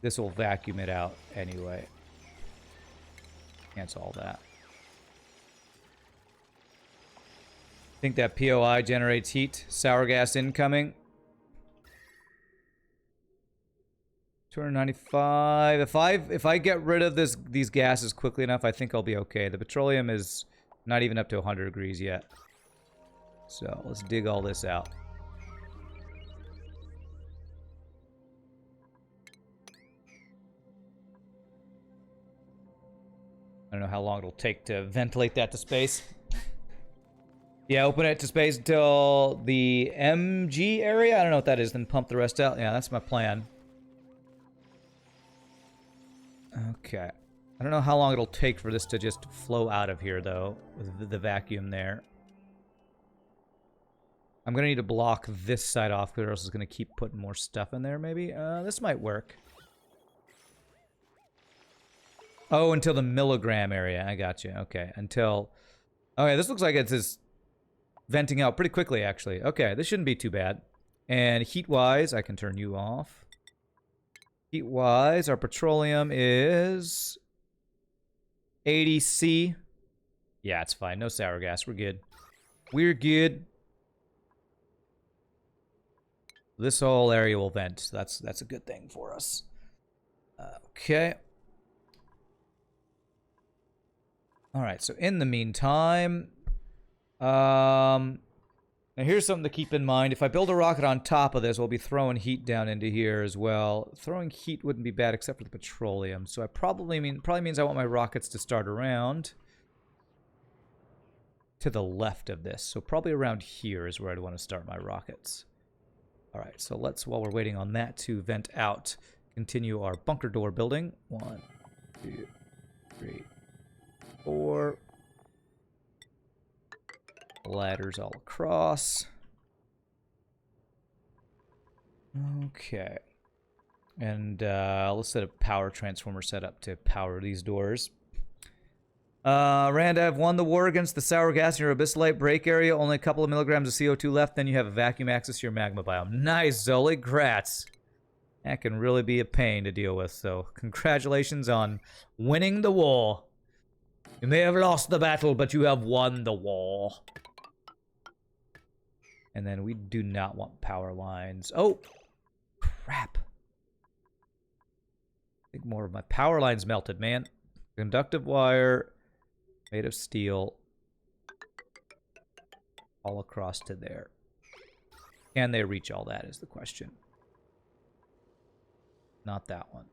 Speaker 1: this will vacuum it out anyway. Cancel all that. Think that POI generates heat. Sour gas incoming. 295. If I get rid of these gases quickly enough, I think I'll be okay. The petroleum is not even up to 100 degrees yet. So let's dig all this out. I don't know how long it'll take to ventilate that to space. Yeah, open it to space until the MG area. I don't know what that is. Then pump the rest out. Yeah, that's my plan. Okay. I don't know how long it'll take for this to just flow out of here, though, with the vacuum there. I'm going to need to block this side off, or else it's going to keep putting more stuff in there, maybe. This might work. Oh, until the milligram area. I got you. Okay, until... Okay, this looks like it's just venting out pretty quickly, actually. Okay, this shouldn't be too bad. And heat-wise, I can turn you off. Heat-wise, our petroleum is 80 C. Yeah, it's fine. No sour gas. We're good. We're good. This whole area will vent. So that's a good thing for us. Okay. All right. So in the meantime, now here's something to keep in mind. If I build a rocket on top of this, we'll be throwing heat down into here as well. Throwing heat wouldn't be bad except for the petroleum. So I probably means I want my rockets to start around to the left of this. So probably around here is where I'd want to start my rockets. All right, so let's, while we're waiting on that to vent out, continue our bunker door building. 1, 2, 3, 4. Ladders all across. Okay. And let's set a power transformer setup to power these doors. Rand, I've won the war against the sour gas in your abyssalite break area. Only a couple of milligrams of CO2 left, then you have a vacuum access to your magma biome. Nice, Zoli. Grats. That can really be a pain to deal with, so congratulations on winning the war. You may have lost the battle, but you have won the war. And then we do not want power lines. Oh, crap. I think more of my power lines melted, man. Conductive wire made of steel all across to there. Can they reach all that is the question. Not that one.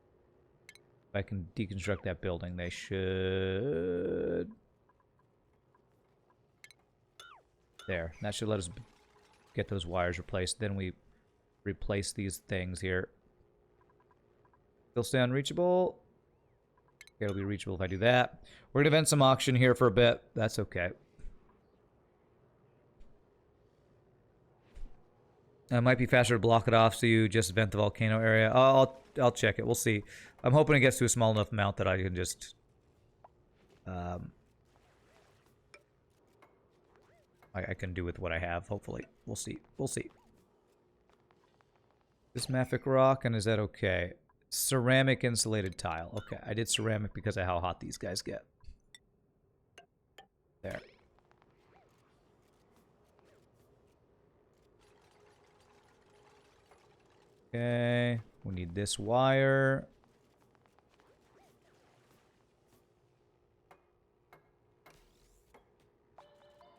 Speaker 1: If I can deconstruct that building, they should... There. That should let us get those wires replaced. Then we replace these things here. Still stay unreachable. Okay, it'll be reachable if I do that. We're going to vent some oxygen here for a bit. That's okay. It might be faster to block it off so you just vent the volcano area. I'll check it. We'll see. I'm hoping it gets to a small enough amount that I can just... I can do with what I have, hopefully. We'll see. We'll see. This mafic rock, and is that okay? Ceramic insulated tile. Okay, I did ceramic because of how hot these guys get. There. Okay, we need this wire.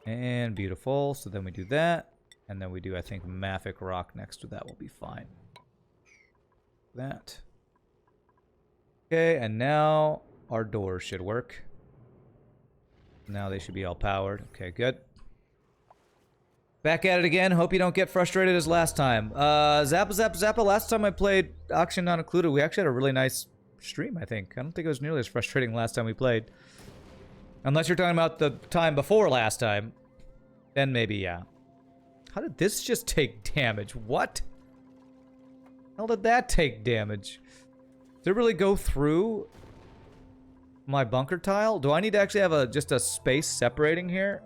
Speaker 1: And beautiful. So then we do that. And then we do, I think, mafic rock next to that will be fine. That. Okay, and now our doors should work. Now they should be all powered. Okay, good. Back at it again. Hope you don't get frustrated as last time. Zappa. Last time I played Auction Not Included, we actually had a really nice stream, I think. I don't think it was nearly as frustrating last time we played. Unless you're talking about the time before last time. Then maybe, yeah. How did this just take damage? What? How did that take damage? Did it really go through my bunker tile? Do I need to actually have just a space separating here?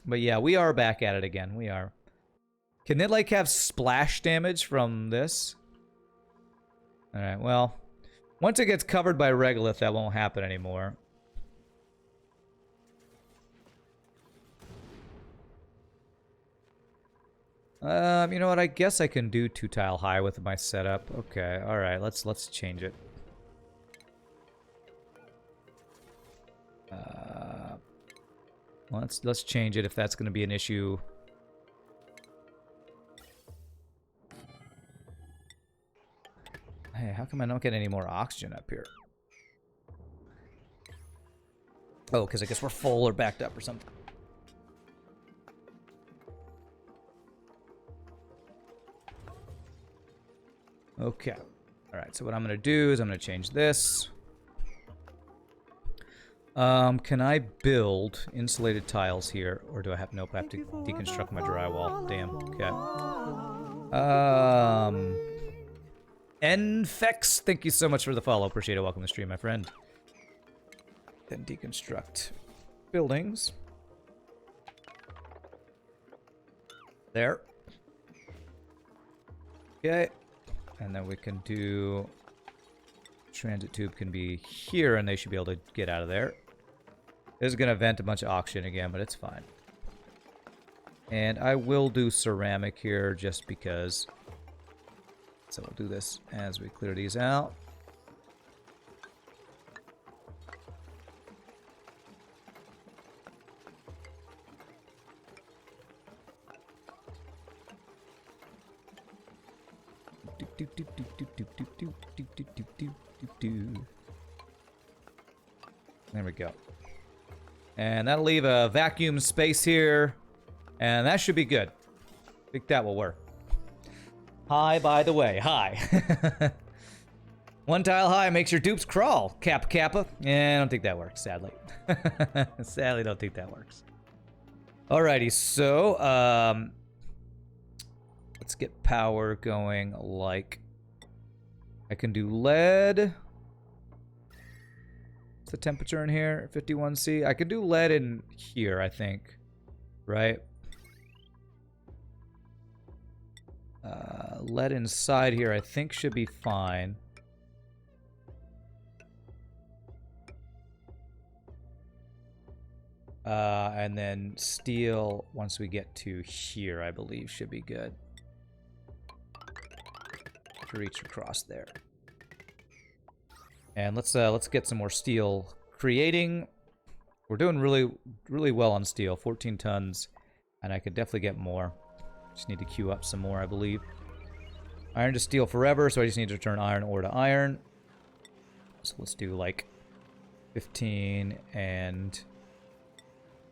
Speaker 1: But yeah, we are back at it again. We are. Can it, like, have splash damage from this? Alright, well. Once it gets covered by regolith, that won't happen anymore. You know what? I guess I can do 2 tile high with my setup. Okay, alright, let's change it. Let's change it if that's going to be an issue. Hey, how come I don't get any more oxygen up here? Oh, because I guess we're full or backed up or something. Okay. Alright, so what I'm going to do is I'm going to change this. Can I build insulated tiles here? Or do I have... Nope, I have to deconstruct my drywall. Damn. Okay. Enfex, thank you so much for the follow. Appreciate it. Welcome to the stream, my friend. Then deconstruct buildings. There. Okay. And then we can do... Transit tube can be here, and they should be able to get out of there. This is going to vent a bunch of oxygen again, but it's fine. And I will do ceramic here just because... So we'll do this as we clear these out. There we go. And that'll leave a vacuum space here. And that should be good. I think that will work. Hi, by the way. Hi. 1 tile high makes your dupes crawl. Kappa. Yeah, I don't think that works, sadly. Sadly, don't think that works. Alrighty, so, let's get power going like... I can do lead. What's the temperature in here? 51°C. I could do lead in here, I think. Right? Lead inside here, I think should be fine. And then steel, once we get to here, I believe, should be good. To reach across there. And let's get some more steel creating. We're doing really well on steel, 14 tons, and I could definitely get more. Just need to queue up some more, I believe. Iron to steel forever, so I just need to turn iron ore to iron. So let's do like 15 and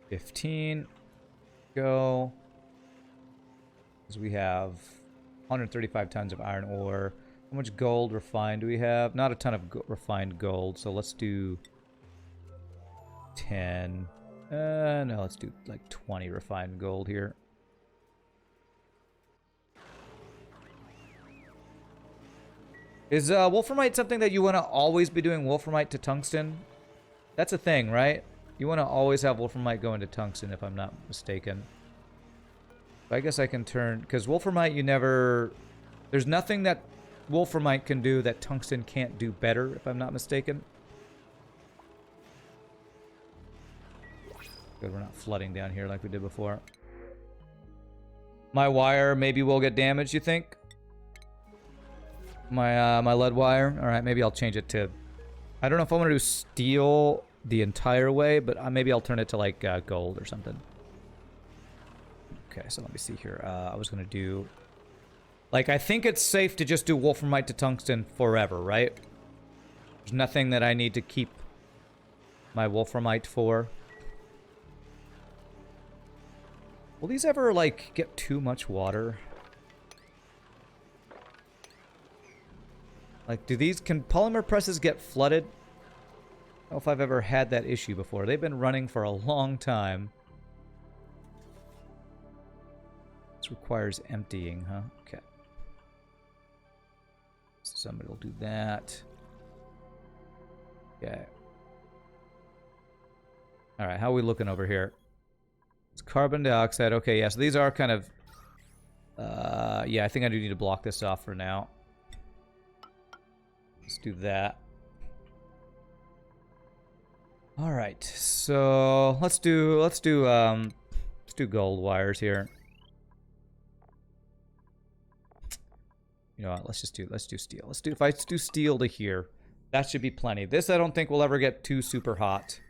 Speaker 1: 15. Go. Because we have 135 tons of iron ore. How much gold refined do we have? Not a ton of refined gold, so let's do 10. No, let's do like 20 refined gold here. Is wolframite something that you want to always be doing wolframite to tungsten? That's a thing, right? You want to always have wolframite going to tungsten, if I'm not mistaken. I guess I can turn... Because wolframite, you never... There's nothing that wolframite can do that tungsten can't do better, if I'm not mistaken. Good, we're not flooding down here like we did before. My wire maybe will get damaged, you think? My lead wire? Alright, maybe I'll change it to... I don't know if I want to do steel the entire way, but maybe I'll turn it to, like, gold or something. Okay, so let me see here. I was going to do... Like, I think it's safe to just do wolframite to tungsten forever, right? There's nothing that I need to keep my wolframite for. Will these ever, like, get too much water? Like, can polymer presses get flooded? I don't know if I've ever had that issue before. They've been running for a long time. This requires emptying, huh? Okay. Somebody will do that. Okay. Alright, how are we looking over here? It's carbon dioxide. Okay, yeah, so these are kind of... yeah, I think I do need to block this off for now. Let's do that. All right, so let's do gold wires here. You know what? Let's do steel. If I do steel to here, that should be plenty. This I don't think will ever get too super hot.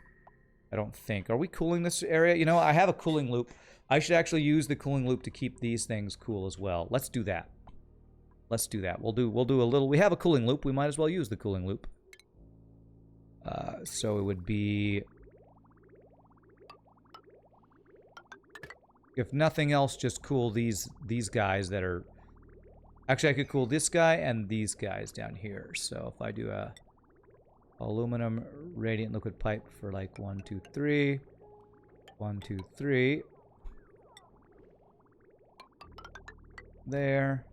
Speaker 1: I don't think. Are we cooling this area? You know, I have a cooling loop. I should actually use the cooling loop to keep these things cool as well. Let's do that. Let's do that. We'll do a little... We have a cooling loop. We might as well use the cooling loop. So it would be... If nothing else, just cool these guys that are... Actually, I could cool this guy and these guys down here. So if I do a aluminum radiant liquid pipe for like 1, 2, 3... 1, 2, 3... There...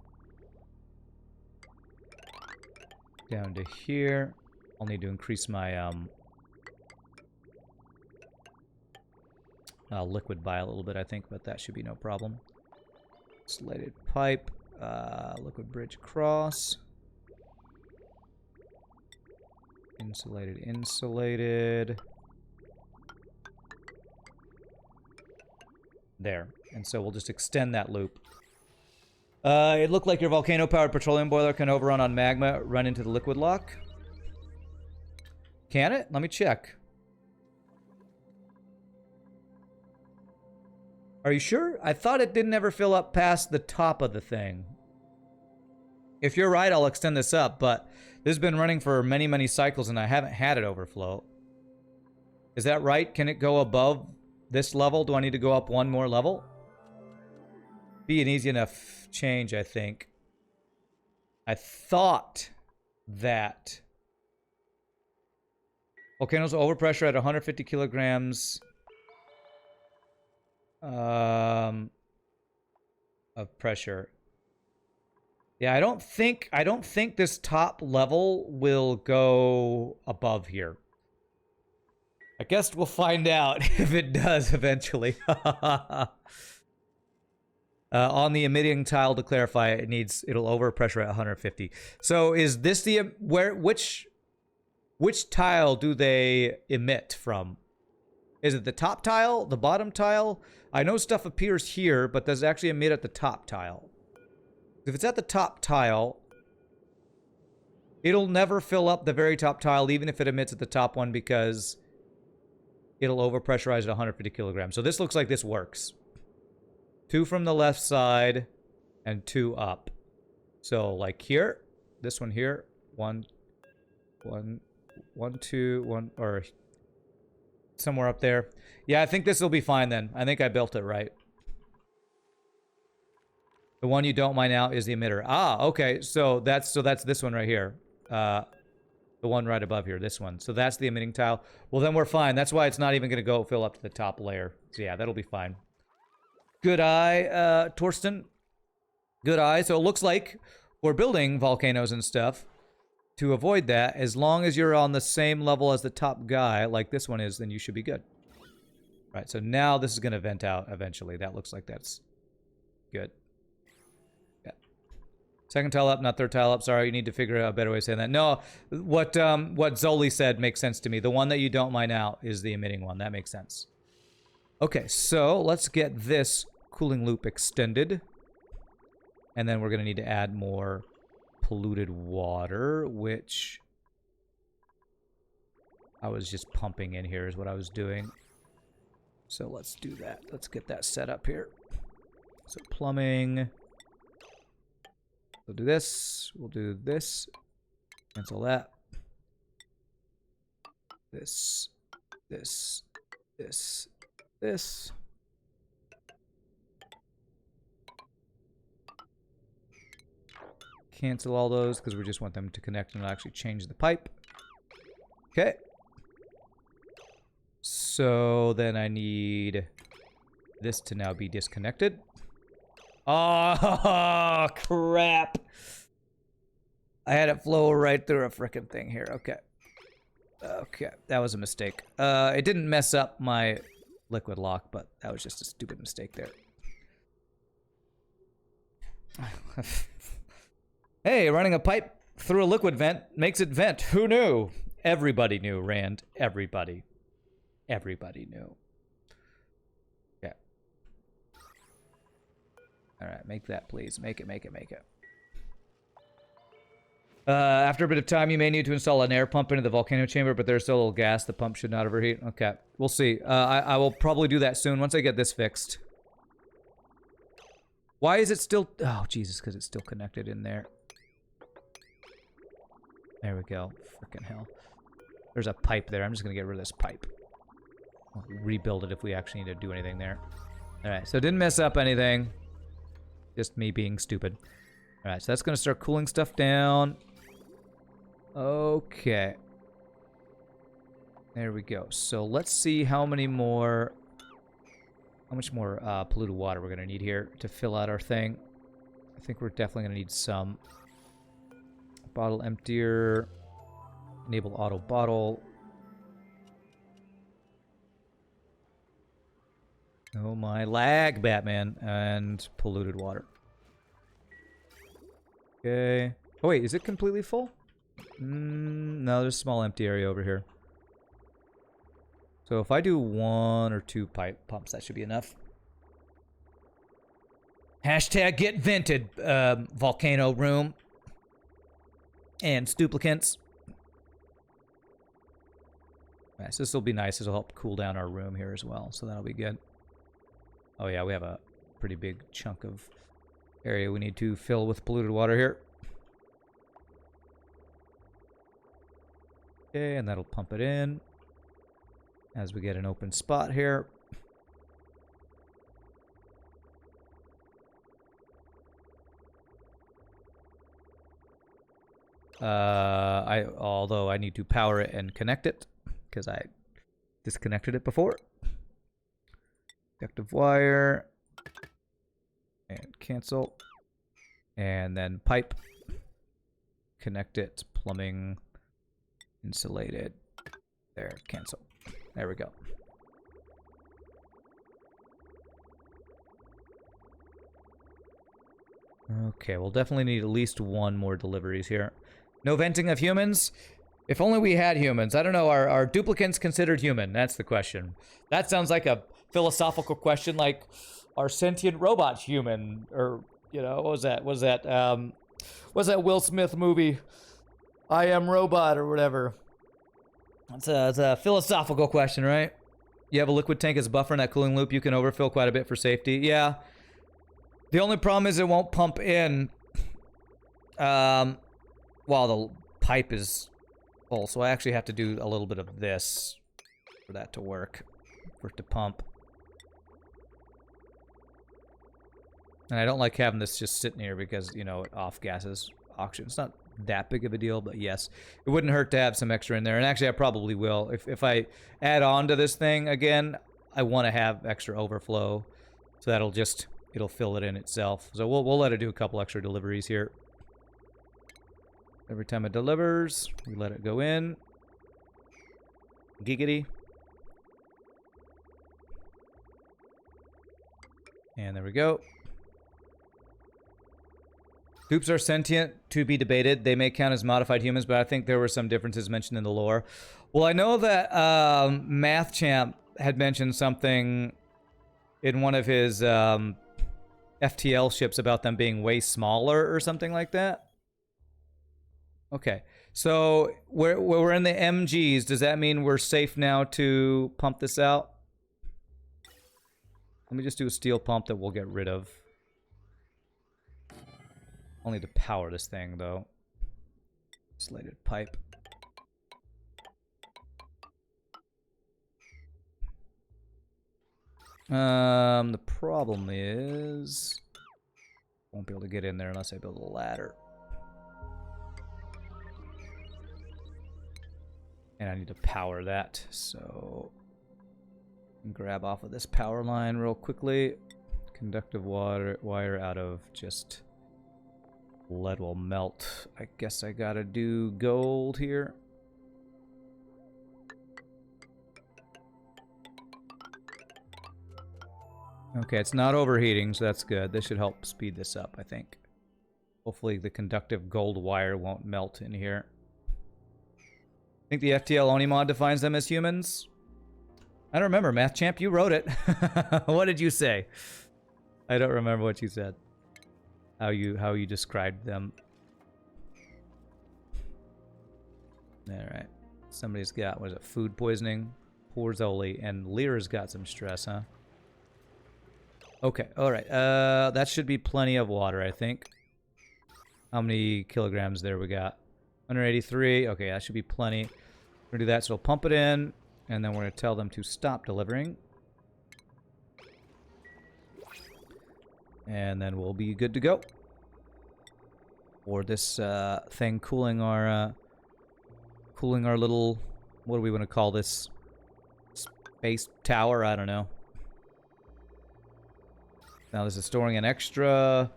Speaker 1: Down to here. I'll need to increase my liquid by a little bit, I think, but that should be no problem. Insulated pipe, liquid bridge across. Insulated. There. And so we'll just extend that loop. It looked like your volcano-powered petroleum boiler can overrun on magma, run into the liquid lock. Can it? Let me check. Are you sure? I thought it didn't ever fill up past the top of the thing. If you're right, I'll extend this up, but this has been running for many, many cycles, and I haven't had it overflow. Is that right? Can it go above this level? Do I need to go up one more level? Be an easy enough change, I think. I thought that volcanoes overpressure at 150 kilograms of pressure. Yeah, I don't think this top level will go above here. I guess we'll find out if it does eventually. On the emitting tile, to clarify, it'll overpressure at 150. So is this which tile do they emit from? Is it the top tile? The bottom tile? I know stuff appears here, but does it actually emit at the top tile? If it's at the top tile, it'll never fill up the very top tile, even if it emits at the top one, because it'll overpressurize at 150 kilograms. So this looks like this works. 2 from the left side and 2 up. So like here, this one here, 1, 2, 1, or somewhere up there. Yeah, I think this will be fine then. I think I built it right. The one you don't mine out is the emitter. Ah, okay. So that's this one right here. The one right above here, this one. So that's the emitting tile. Well, then we're fine. That's why it's not even going to go fill up to the top layer. So yeah, that'll be fine. Good eye, Torsten. Good eye. So it looks like we're building volcanoes and stuff to avoid that. As long as you're on the same level as the top guy, like this one is, then you should be good. Right, so now this is going to vent out eventually. That looks like that's good. Yeah. Second tile up, not third tile up. Sorry, you need to figure out a better way of saying that. No, what Zoli said makes sense to me. The one that you don't mine out is the emitting one. That makes sense. Okay, so let's get this cooling loop extended. And then we're going to need to add more polluted water, which I was just pumping in here is what I was doing. So let's do that. Let's get that set up here. So plumbing. We'll do this. We'll do this. Cancel that. This. This. This. This. Cancel all those because we just want them to connect and not actually change the pipe. Okay. So then I need this to now be disconnected. Oh, crap. I had it flow right through a frickin' thing here. Okay. Okay, that was a mistake. It didn't mess up my liquid lock, but that was just a stupid mistake there. Hey, running a pipe through a liquid vent makes it vent. Who knew? Everybody knew, Rand. Everybody. Everybody knew. Okay. Alright, make that, please. Make it, make it, make it. After a bit of time, you may need to install an air pump into the volcano chamber, but there's still a little gas. The pump should not overheat. Okay, we'll see. I will probably do that soon once I get this fixed. Why is it still... Oh, Jesus, because it's still connected in there. There we go. Frickin' hell. There's a pipe there. I'm just going to get rid of this pipe. I'll rebuild it if we actually need to do anything there. Alright, so it didn't mess up anything. Just me being stupid. Alright, so that's going to start cooling stuff down. Okay. There we go. So let's see how much more polluted water we're going to need here to fill out our thing. I think we're definitely going to need some. Bottle emptier. Enable auto bottle. Oh my lag, Batman. And polluted water. Okay. Oh wait, is it completely full? No, there's a small empty area over here. So if I do 1 or 2 pipe pumps, that should be enough. Hashtag get vented, volcano room. And stuplicants. Right, so this will be nice. This will help cool down our room here as well. So that'll be good. Oh yeah, we have a pretty big chunk of area we need to fill with polluted water here. Okay, and that'll pump it in as we get an open spot here. Although I need to power it and connect it because I disconnected it before. Conductive wire and cancel, and then pipe, connect it, plumbing, insulated, there, cancel. There we go. Okay, we'll definitely need at least 1 more deliveries here. No venting of humans. If only we had humans. I don't know, are duplicants considered human? That's the question. That sounds like a philosophical question, like, are sentient robots human? Or, you know, what was that? What's that Will Smith movie? I Am Robot or whatever. It's a philosophical question, right? You have a liquid tank as a buffer in that cooling loop, you can overfill quite a bit for safety. Yeah. The only problem is it won't pump in while the pipe is full. So I actually have to do a little bit of this for that to work, for it to pump. And I don't like having this just sitting here because, you know, it off-gases oxygen. It's not that big of a deal, but yes, it wouldn't hurt to have some extra in there. And actually, I probably will. If I add on to this thing again, I want to have extra overflow. So it'll fill it in itself. So we'll let it do a couple extra deliveries here. Every time it delivers, we let it go in. Giggity. And there we go. Dupes are sentient, to be debated. They may count as modified humans, but I think there were some differences mentioned in the lore. Well, I know that Math Champ had mentioned something in one of his FTL ships about them being way smaller or something like that. Okay, so we're in the MGs. Does that mean we're safe now to pump this out? Let me just do a steel pump that we'll get rid of. Only to power this thing, though. Slated pipe. The problem is... won't be able to get in there unless I build a ladder. And I need to power that, so... grab off of this power line real quickly. Conductive wire out of just... lead will melt. I guess I gotta do gold here. Okay, it's not overheating, so that's good. This should help speed this up, I think. Hopefully the conductive gold wire won't melt in here. I think the FTL Oni mod defines them as humans. I don't remember. Math Champ, you wrote it. What did you say? I don't remember what you said. How you described them. Alright. Somebody's got, what is it, food poisoning? Poor Zoli. And Lyra's got some stress, huh? Okay, alright. That should be plenty of water, I think. How many kilograms there we got? 183. Okay, that should be plenty. We're gonna do that, so we'll pump it in, and then we're gonna tell them to stop delivering. And then we'll be good to go. Or this thing cooling our little, what do we want to call this? Space tower? I don't know. Now this is storing an extra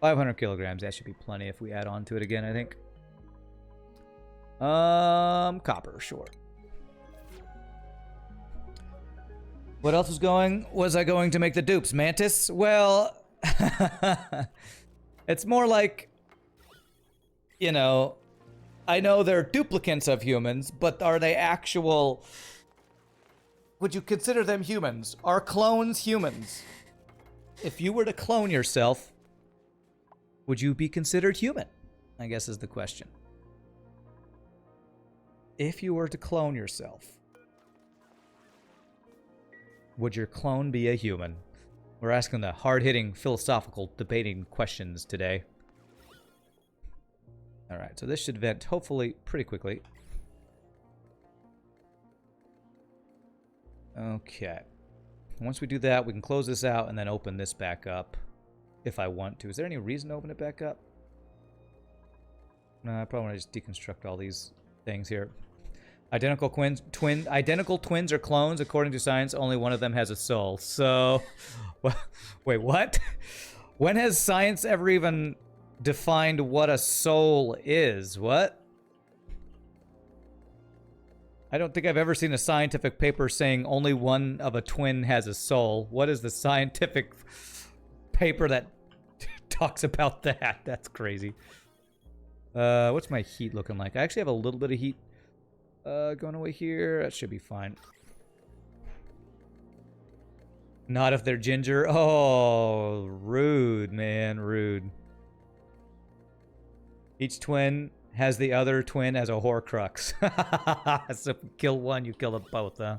Speaker 1: 500 kilograms. That should be plenty if we add on to it again, I think. Copper, sure. What else was I going to make the dupes? Mantis? Well, it's more like, you know, I know they're duplicants of humans, but are they actual... would you consider them humans? Are clones humans? If you were to clone yourself, would you be considered human? I guess is the question. If you were to clone yourself, would your clone be a human? We're asking the hard-hitting, philosophical, debating questions today. Alright, so this should vent, hopefully, pretty quickly. Okay. Once we do that, we can close this out and then open this back up, if I want to. Is there any reason to open it back up? No, I probably want to just deconstruct all these things here. Identical twins are clones. According to science, only one of them has a soul. So, wait, what? When has science ever even defined what a soul is? What? I don't think I've ever seen a scientific paper saying only one of a twin has a soul. What is the scientific paper that talks about that? That's crazy. What's my heat looking like? I actually have a little bit of heat Going away here. That should be fine. Not if they're ginger. Oh, rude, man. Rude. Each twin has the other twin as a Horcrux. So if you kill one, you kill them both, huh?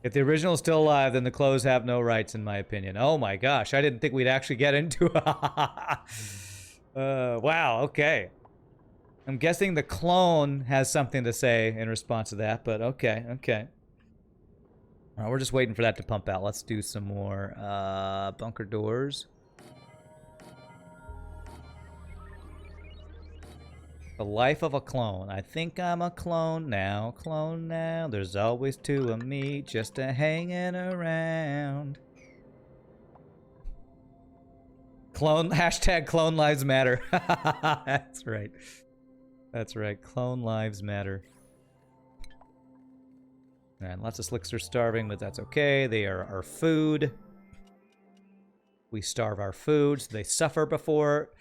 Speaker 1: If the original is still alive, then the clones have no rights, in my opinion. Oh my gosh, I didn't think we'd actually get into it. Wow, okay. I'm guessing the clone has something to say in response to that, but okay, okay. All right, we're just waiting for that to pump out. Let's do some more bunker doors. The life of a clone. I think I'm a clone now, clone now. There's always two of me just a hanging around. Clone, hashtag clone lives matter. That's right. That's right, clone lives matter. And lots of slicks are starving, but that's okay. They are our food. We starve our food, so they suffer before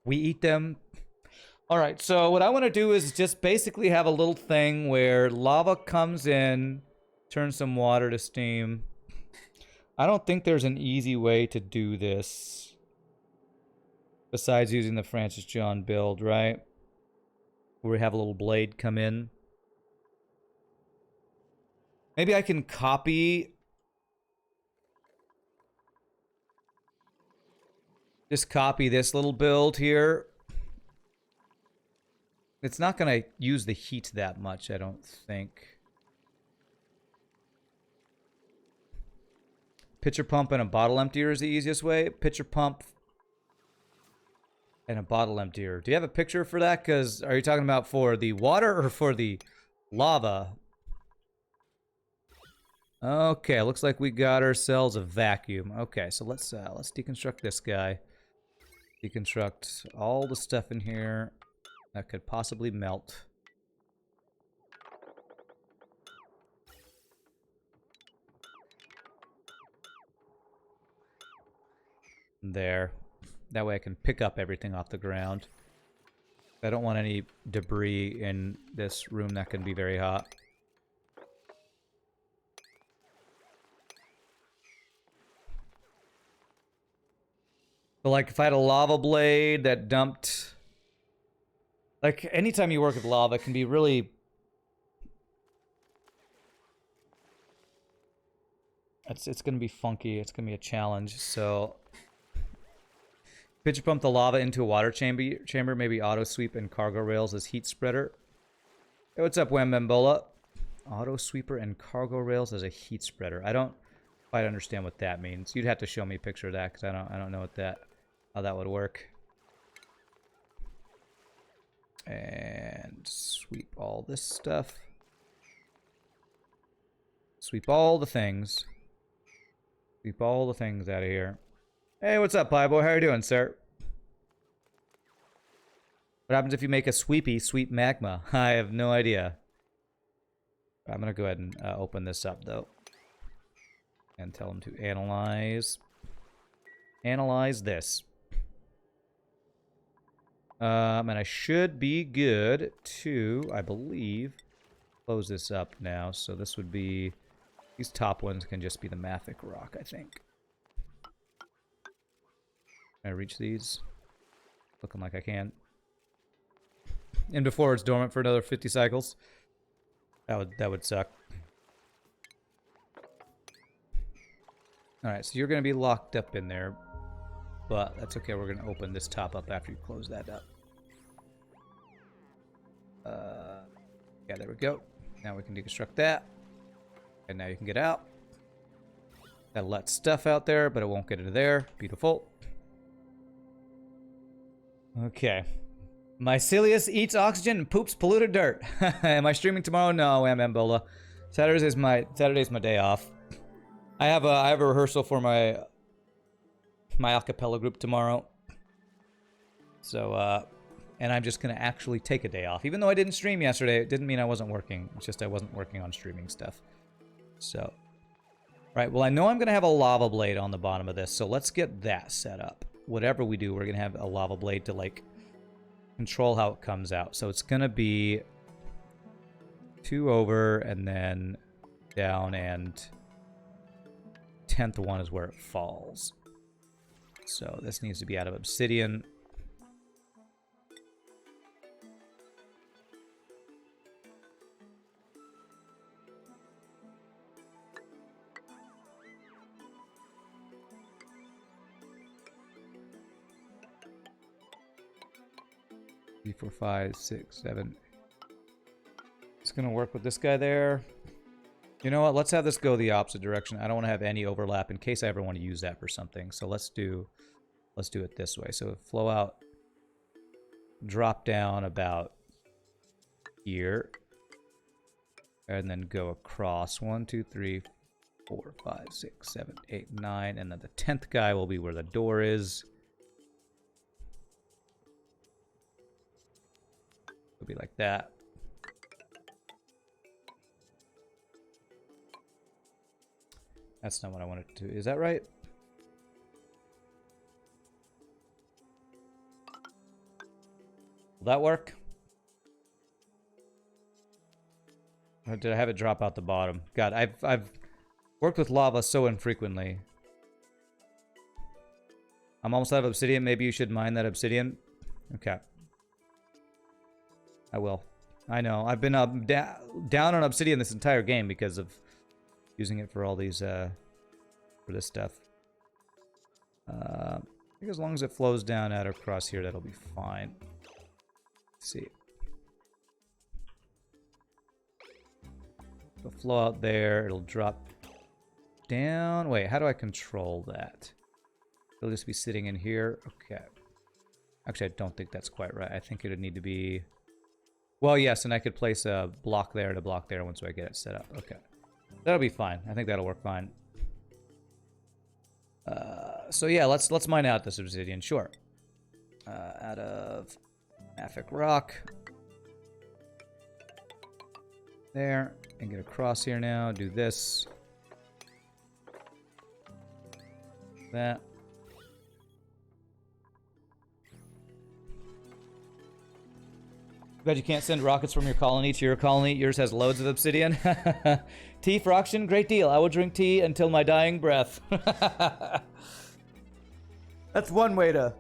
Speaker 1: we eat them. All right, so what I want to do is just basically have a little thing where lava comes in, turns some water to steam. I don't think there's an easy way to do this besides using the Francis John build, right? Where we have a little blade come in. Maybe I can copy... Just copy this little build here. It's not going to use the heat that much, I don't think. Pitcher pump and a bottle emptier is the easiest way. Pitcher pump and a bottle emptier. Do you have a picture for that? Because are you talking about for the water or for the lava? Okay, looks like we got ourselves a vacuum. Okay, so let's deconstruct this guy. Deconstruct all the stuff in here that could possibly melt. There. That way I can pick up everything off the ground. I don't want any debris in this room that can be very hot. But like if I had a lava blade that dumped... Like anytime you work with lava, it can be really... It's going to be funky. It's going to be a challenge. So... Pitcher pump the lava into a water chamber, maybe auto sweep and cargo rails as heat spreader. Hey, what's up, Wambambola? Auto sweeper and cargo rails as a heat spreader. I don't quite understand what that means. You'd have to show me a picture of that because I don't know what that how that would work. And sweep all this stuff. Sweep all the things. Sweep all the things out of here. Hey, what's up, Pie Boy? How you doing, sir? What happens if you make a sweep magma? I have no idea. I'm gonna go ahead and open this up, though. And tell him to analyze. Analyze this. And I should be good to, I believe, close this up now. So this would be... These top ones can just be the mafic rock, I think. Can I reach these? Looking like I can. And before it's dormant for another 50 cycles. That would suck. Alright, so you're going to be locked up in there. But that's okay, we're going to open this top up after you close that up. Yeah, there we go. Now we can deconstruct that. And now you can get out. Gotta let stuff out there, but it won't get into there. Beautiful. Okay. Mycelius eats oxygen and poops polluted dirt. Am I streaming tomorrow? No, I'm Ambola. Saturday's my day off. I have a rehearsal for my acapella group tomorrow. So and I'm just gonna actually take a day off. Even though I didn't stream yesterday, it didn't mean I wasn't working. It's just I wasn't working on streaming stuff. So right, well I know I'm gonna have a lava blade on the bottom of this, so let's get that set up. Whatever we do, we're gonna have a lava blade to like control how it comes out. So it's going to be 2 over and then down, and 10th one is where it falls. So this needs to be out of obsidian. Three, 4, 5, 6, 7. It's gonna work with this guy there. You know what? Let's have this go the opposite direction. I don't want to have any overlap in case I ever want to use that for something. So let's do it this way. So flow out, drop down about here, and then go across 1, 2, 3, 4, 5, 6, 7, 8, 9, and then the 10th guy will be where the door is. It'll be like that. That's not what I wanted to do. Is that right? Will that work? Or did I have it drop out the bottom? God, I've worked with lava so infrequently. I'm almost out of obsidian. Maybe you should mine that obsidian. Okay. I will. I know. I've been down on obsidian this entire game because of using it for all these, for this stuff. I think as long as it flows down out across here, that'll be fine. Let's see. It'll flow out there. It'll drop down. Wait, how do I control that? It'll just be sitting in here. Okay. Actually, I don't think that's quite right. I think it would need to be... Well, yes, and I could place a block there and a block there once I get it set up. Okay. That'll be fine. I think that'll work fine. So yeah, let's mine out this obsidian. Sure. Out of mafic rock. There. And get across here now. Do this. That. Glad you can't send rockets from your colony to your colony. Yours has loads of obsidian. Tea for auction? Great deal. I will drink tea until my dying breath. That's one way to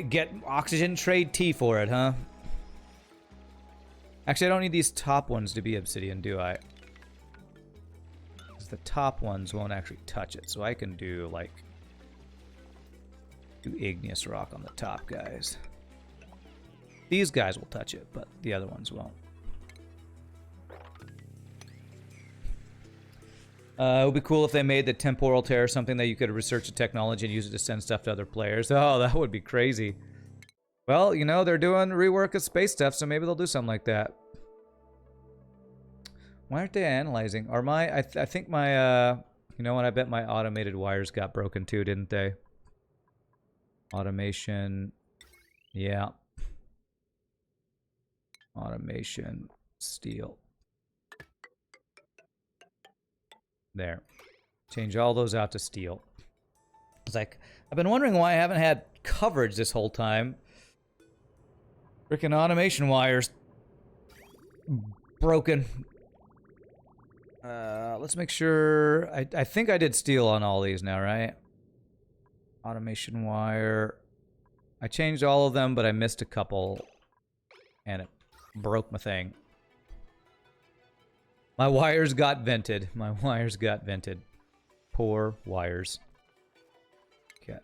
Speaker 1: get oxygen. Trade tea for it, huh? Actually, I don't need these top ones to be obsidian, do I? Because the top ones won't actually touch it. So I can do, like... do igneous rock on the top guys. These guys will touch it, but the other ones won't. It would be cool if they made the temporal tear something that you could research the technology and use it to send stuff to other players. Oh, that would be crazy. Well, you know, they're doing rework of space stuff, so maybe they'll do something like that. Why aren't they analyzing? Are my... I think my... you know what? I bet my automated wires got broken too, didn't they? Automation. Yeah. Automation. Steel. There. Change all those out to steel. It's like, I've been wondering why I haven't had coverage this whole time. Freaking automation wires. Broken. Let's make sure... I think I did steel on all these now, right? Automation wire. I changed all of them, but I missed a couple. And it broke my thing. My wires got vented. My wires got vented. Poor wires. Okay.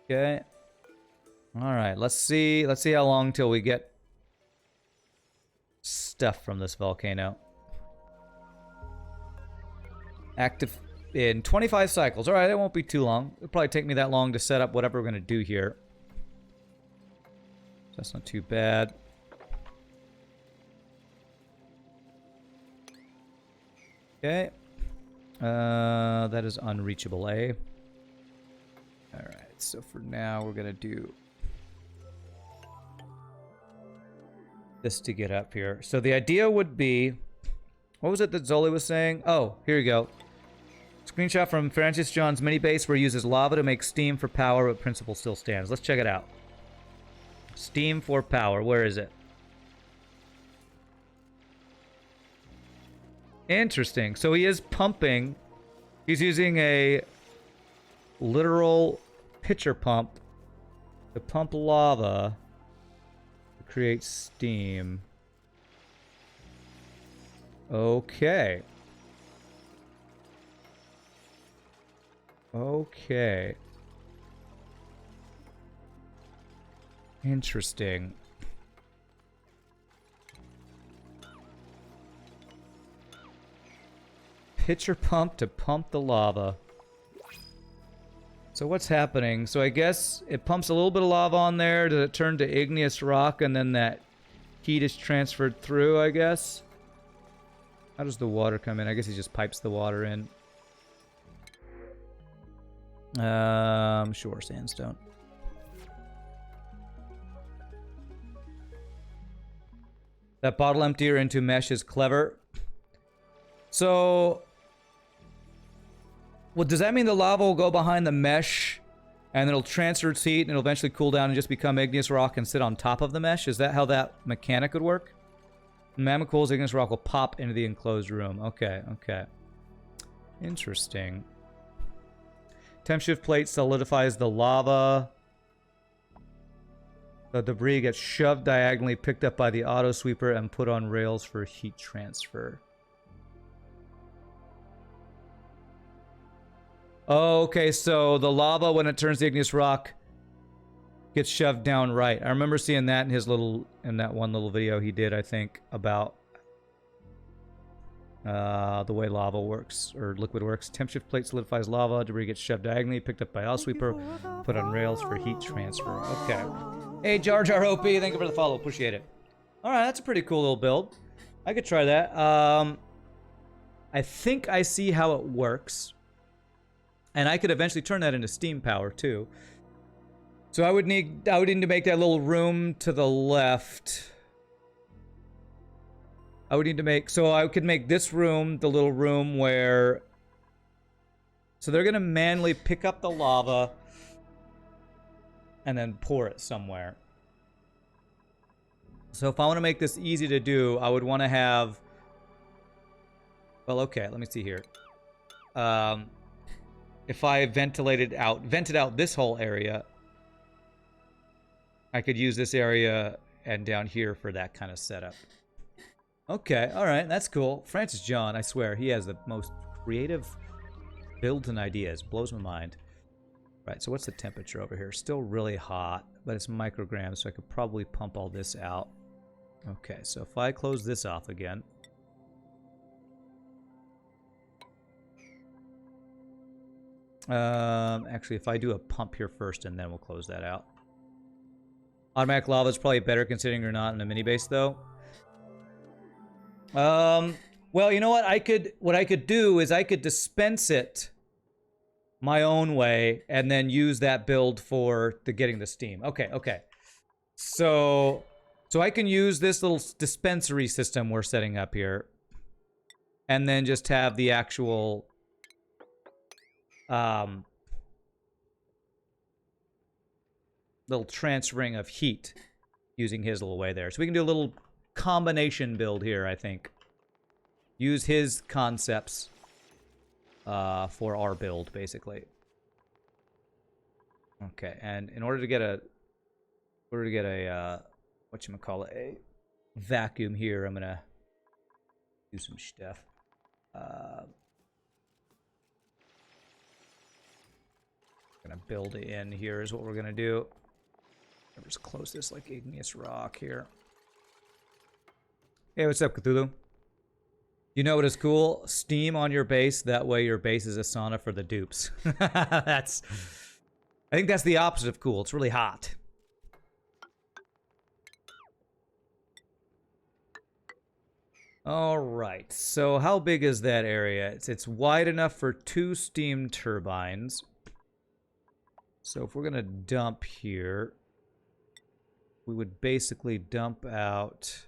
Speaker 1: Okay. Alright, let's see how long till we get stuff from this volcano. Active in 25 cycles. Alright, it won't be too long. It'll probably take me that long to set up whatever we're going to do here. So that's not too bad. Okay. That is unreachable, eh? Alright, so for now we're going to do this to get up here. So the idea would be... What was it that Zoli was saying? Oh, here you go. Screenshot from Francis John's mini base where he uses lava to make steam for power, but principle still stands. Let's check it out. Steam for power. Where is it? Interesting. So he is pumping. He's using a literal pitcher pump to pump lava to create steam. Okay. Okay. Interesting. Pitcher pump to pump the lava. So what's happening? So I guess it pumps a little bit of lava on there. Does it turn to igneous rock and then that heat is transferred through, I guess? How does the water come in? I guess he just pipes the water in. Sure, sandstone. That bottle emptier into mesh is clever. So, well, does that mean the lava will go behind the mesh and it'll transfer its heat and it'll eventually cool down and just become igneous rock and sit on top of the mesh? Is that how that mechanic would work? Magma cools, igneous rock will pop into the enclosed room. Okay, okay. Interesting. Temp shift plate solidifies the lava. The debris gets shoved diagonally, picked up by the auto sweeper, and put on rails for heat transfer. Okay, so the lava, when it turns to igneous rock, gets shoved down right. I remember seeing that in his in that one little video he did, I think, about the way lava works, or liquid works. Temp shift plate solidifies lava, debris gets shoved diagonally, picked up by auto sweeper, put on rails for heat transfer. Okay. Hey, Jar Jar OP, thank you for the follow. Appreciate it. Alright, that's a pretty cool little build. I could try that. I think I see how it works. And I could eventually turn that into steam power, too. So I would need to make that little room to the left. I would need to make... So I could make this room the little room where... So they're going to manually pick up the lava and then pour it somewhere. So if I want to make this easy to do, I would want to have... Well, okay, let me see here. If I vented out this whole area, I could use this area and down here for that kind of setup. Okay, alright, that's cool. Francis John, I swear, he has the most creative builds and ideas. Blows my mind. Right, so what's the temperature over here? Still really hot, but it's micrograms, so I could probably pump all this out. Okay, so if I close this off again. Actually, if I do a pump here first, and then we'll close that out. Automatic lava is probably better considering you're not in a mini base, though. Well, you know what? What I could do is I could dispense it my own way, and then use that build for getting the steam. Okay, okay. So I can use this little dispensary system we're setting up here, and then just have the actual little transferring of heat using his little way there. So we can do a little combination build here, I think. Use his concepts for our build, basically. Okay, and in order to get a whatchamacallit, a vacuum here, I'm gonna do some stuff. Gonna build it in here is what we're gonna do. I'll just close this like igneous rock here. Hey, what's up, Cthulhu? You know what is cool? Steam on your base. That way your base is a sauna for the dupes. I think that's the opposite of cool. It's really hot. All right. So how big is that area? It's wide enough for 2 steam turbines. So if we're going to dump here, we would basically dump out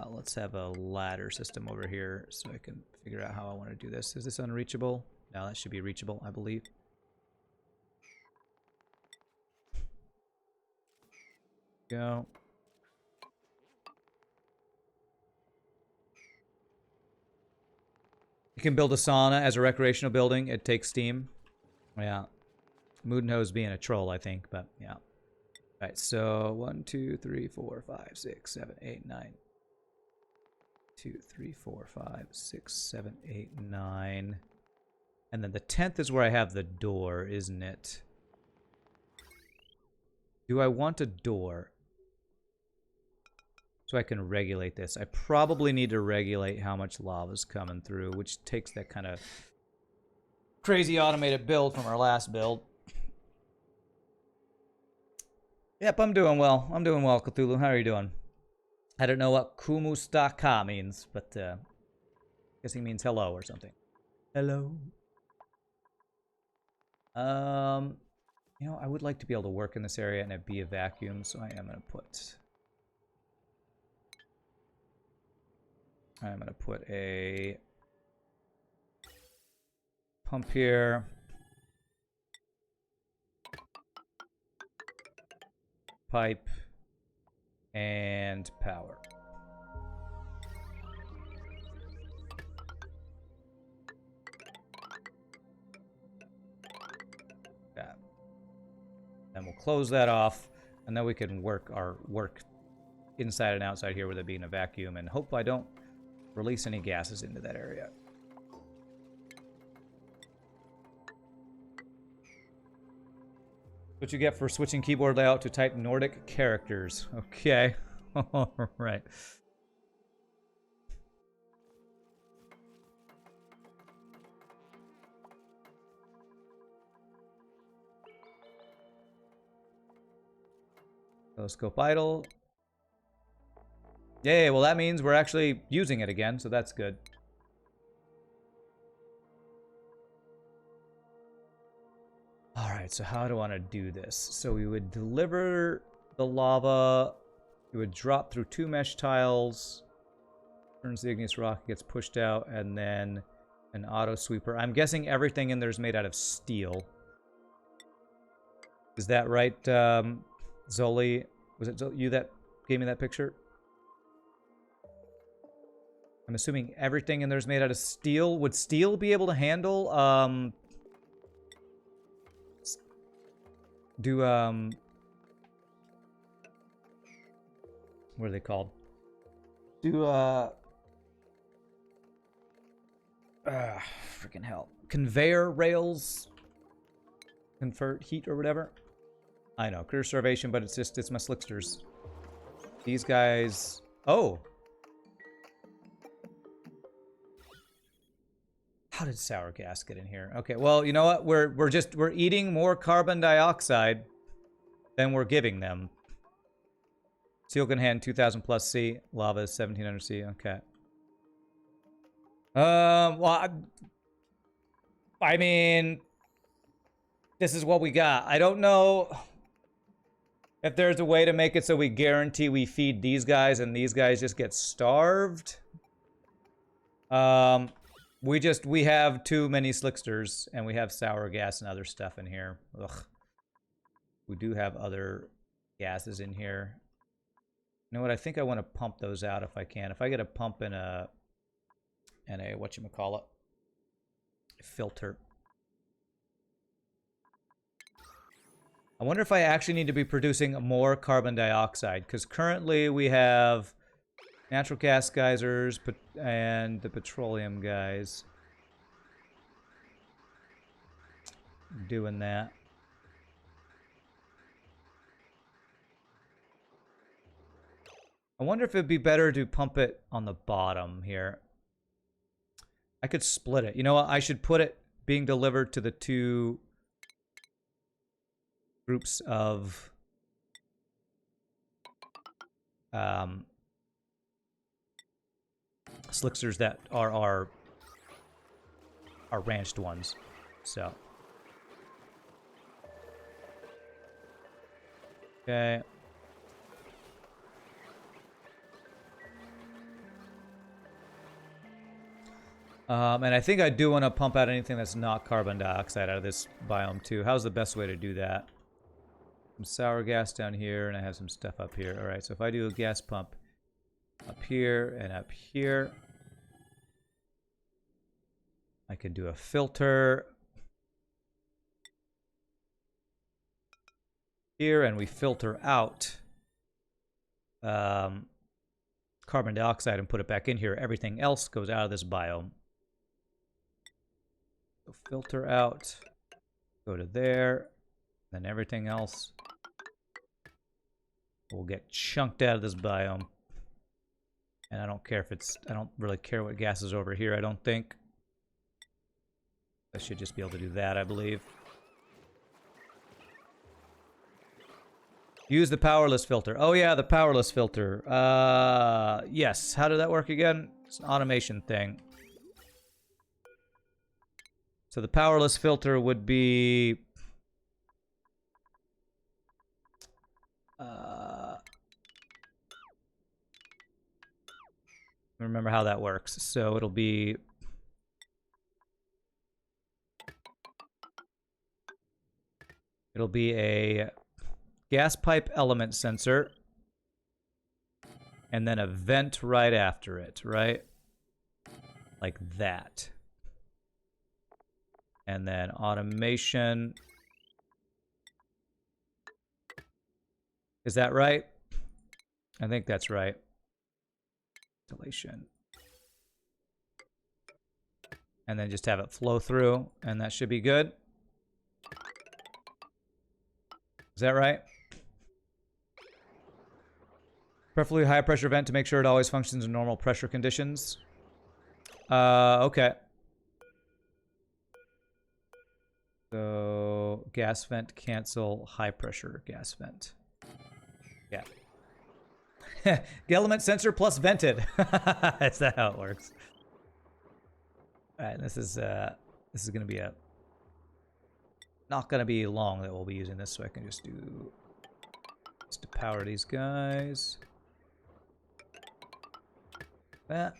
Speaker 1: Let's have a ladder system over here so I can figure out how I want to do this. Is this unreachable? No, that should be reachable, I believe. Go. You can build a sauna as a recreational building. It takes steam. Yeah. Moodenho's being a troll, I think, but yeah. All right, so 1, 2, 3, 4, 5, 6, 7, 8, 9. 2, 3, 4, 5, 6, 7, 8, 9. And then the 10th is where I have the door, isn't it? Do I want a door? So I can regulate this. I probably need to regulate how much lava's coming through, which takes that kind of crazy automated build from our last build. Yep, I'm doing well. I'm doing well, Cthulhu. How are you doing? I don't know what Kumustaka means, but I guess he means hello or something. Hello. You know, I would like to be able to work in this area and it be a vacuum, so I am going to put a pump here. Pipe. And power. That. Then we'll close that off, and then we can work inside and outside here with it being a vacuum, and hope I don't release any gases into that area. What you get for switching keyboard layout to type Nordic characters. Okay. All right. Telescope idle. Yay, well that means we're actually using it again, so that's good. Alright, so how do I want to do this? So we would deliver the lava, it would drop through 2 mesh tiles, turns the igneous rock, gets pushed out, and then an auto sweeper. I'm guessing everything in there is made out of steel. Is that right, Zoli? Was it you that gave me that picture? I'm assuming everything in there is made out of steel. Would steel be able to handle, what are they called? Freaking hell. Conveyor rails? Convert heat or whatever? I know, career starvation, but it's my slicksters. These guys... Oh! How did sour gas get in here? Okay, well, you know what? We're eating more carbon dioxide than we're giving them. Seal can hand 2,000 plus C. Lava is 1,700 C. Okay. Well, I mean, this is what we got. I don't know if there's a way to make it so we guarantee we feed these guys and these guys just get starved. We have too many slicksters and we have sour gas and other stuff in here. Ugh. We do have other gases in here. You know what? I think I want to pump those out if I can. If I get a pump and a whatchamacallit, filter. I wonder if I actually need to be producing more carbon dioxide, because currently we have natural gas geysers and the petroleum guys doing that. I wonder if it'd be better to pump it on the bottom here. I could split it. You know what? I should put it being delivered to the 2 groups of slicksters that are our ranched ones. So. Okay. And I think I do want to pump out anything that's not carbon dioxide out of this biome too. How's the best way to do that? Some sour gas down here, and I have some stuff up here. All right, so if I do a gas pump up here and up here, I can do a filter here, and we filter out carbon dioxide and put it back in here. Everything else goes out of this biome. So filter out, go to there, then everything else will get chunked out of this biome. And I don't care if it's, I don't really care what gas is over here, I don't think. I should just be able to do that, I believe. Use the powerless filter. Oh yeah, the powerless filter. Yes. How did that work again? It's an automation thing. So the powerless filter would be... remember how that works. So it'll be... it'll be a gas pipe element sensor, and then a vent right after it, right? Like that. And then automation. Is that right? I think that's right. Installation. And then just have it flow through, and that should be good. Is that right? Preferably high pressure vent to make sure it always functions in normal pressure conditions. Okay. So gas vent cancel, high pressure gas vent. Yeah. Element sensor plus vented. That's not how it works. All right, this is gonna be a not gonna be long that we'll be using this, so I can just do just to power these guys. That.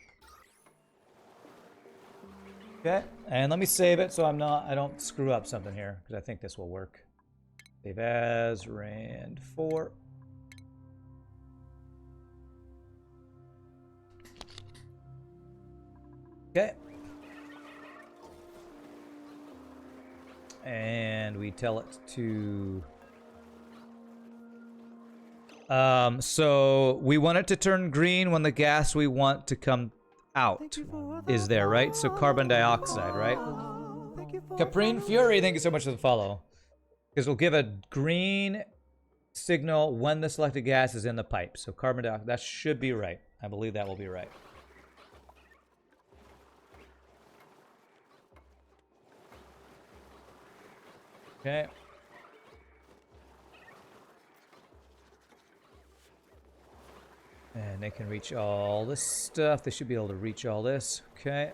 Speaker 1: Okay, and let me save it so I don't screw up something here, because I think this will work. Save as rand 4. Okay. And we tell it to... so we want it to turn green when the gas we want to come out is there, right? So carbon dioxide, right? Caprine Fury, thank you so much for the follow. Because it'll give a green signal when the selected gas is in the pipe. So carbon dioxide, that should be right. I believe that will be right. Okay. And they can reach all this stuff. They should be able to reach all this. Okay.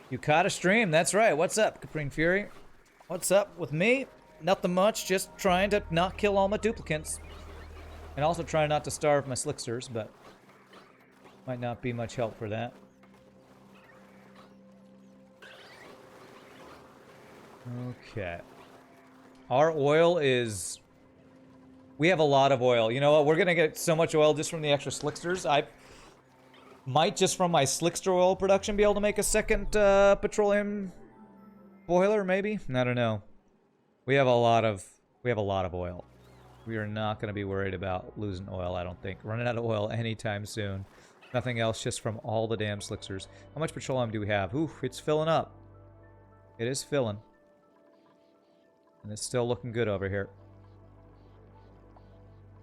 Speaker 1: You caught a stream. That's right. What's up, Caprine Fury? What's up with me? Nothing much. Just trying to not kill all my duplicates. And also trying not to starve my slicksters, but might not be much help for that. Okay. Our oil is... we have a lot of oil. You know what? We're going to get so much oil just from the extra slicksters. I might just from my slickster oil production be able to make a second petroleum boiler, maybe? I don't know. We have a lot of oil. We are not going to be worried about losing oil, I don't think. Running out of oil anytime soon. Nothing else, just from all the damn slicksters. How much petroleum do we have? Oof, it's filling up. It is filling. And it's still looking good over here.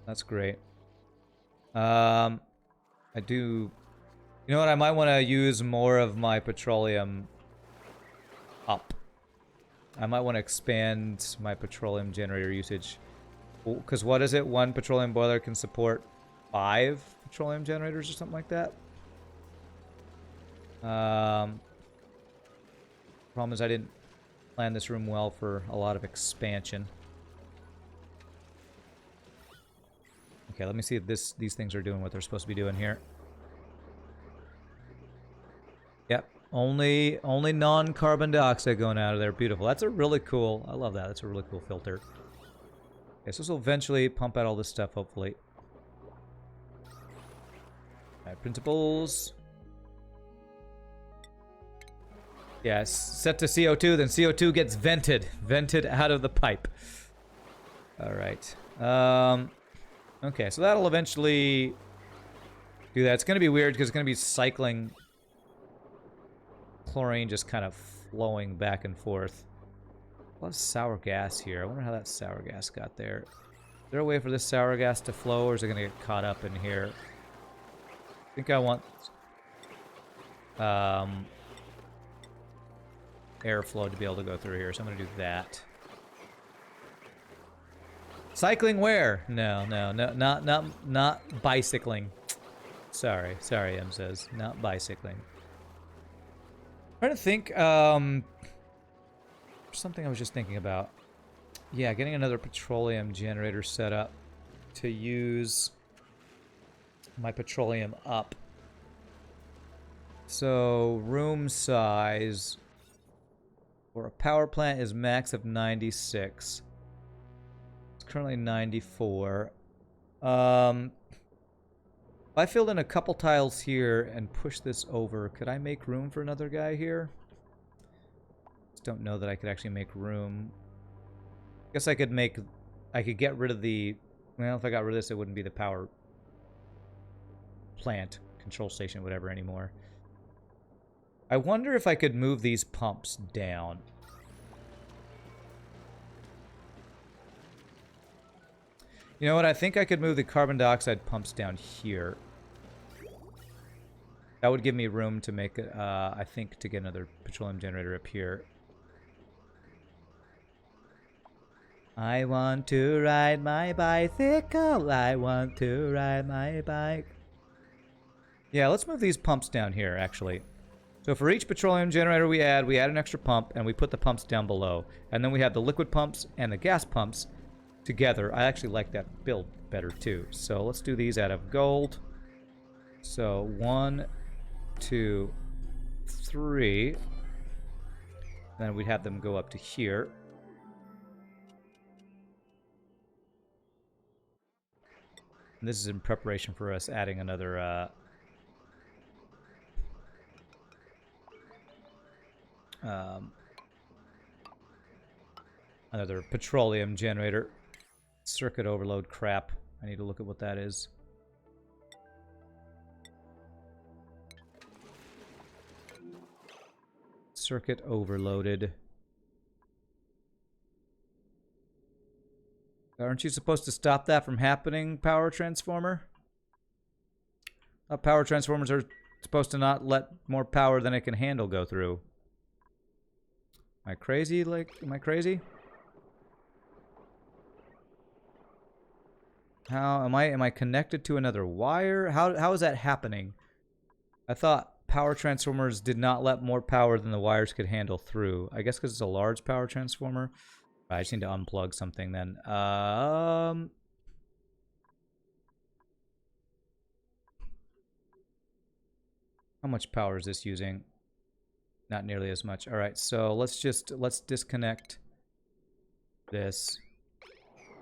Speaker 1: That's great. I do... you know what? I might want to use more of my petroleum up. I might want to expand my petroleum generator usage. Because what is it? One petroleum boiler can support 5 petroleum generators or something like that. Problem is I didn't plan this room well for a lot of expansion. Okay, let me see if these things are doing what they're supposed to be doing here. Yep. Only non-carbon dioxide going out of there. Beautiful. That's a really cool... I love that. That's a really cool filter. Okay, so this will eventually pump out all this stuff, hopefully. Alright, principles. Yes, set to CO2, then CO2 gets vented. Vented out of the pipe. Alright. Okay, so that'll eventually do that. It's going to be weird because it's going to be cycling chlorine just kind of flowing back and forth. A lot of sour gas here. I wonder how that sour gas got there. Is there a way for this sour gas to flow, or is it going to get caught up in here? I think I want airflow to be able to go through here, so I'm going to do that. Cycling where? No, not bicycling. Sorry, M says. Not bicycling. I'm trying to think, something I was just thinking about. Yeah, getting another petroleum generator set up to use my petroleum up. So, room size for a power plant is max of 96. It's currently 94. If I filled in a couple tiles here and push this over, could I make room for another guy here? Just don't know that I could actually make room. I guess I could get rid of the... Well, if I got rid of this, it wouldn't be the power plant, control station, whatever anymore. I wonder if I could move these pumps down. You know what? I think I could move the carbon dioxide pumps down here. That would give me room to make, I think, to get another petroleum generator up here. I want to ride my bicycle. I want to ride my bike. Yeah, let's move these pumps down here, actually. So for each petroleum generator we add an extra pump, and we put the pumps down below. And then we have the liquid pumps and the gas pumps together. I actually like that build better, too. So let's do these out of gold. So 1, 2, 3. Then we'd have them go up to here. And this is in preparation for us adding another... another petroleum generator. Circuit overload crap. I need to look at what that is. Circuit overloaded. Aren't you supposed to stop that from happening, power transformer? Power transformers are supposed to not let more power than it can handle go through. Am I crazy? Am I crazy? How am I connected to another wire? How is that happening? I thought power transformers did not let more power than the wires could handle through. I guess because it's a large power transformer. I just need to unplug something then. How much power is this using? Not nearly as much. All right, so let's disconnect this.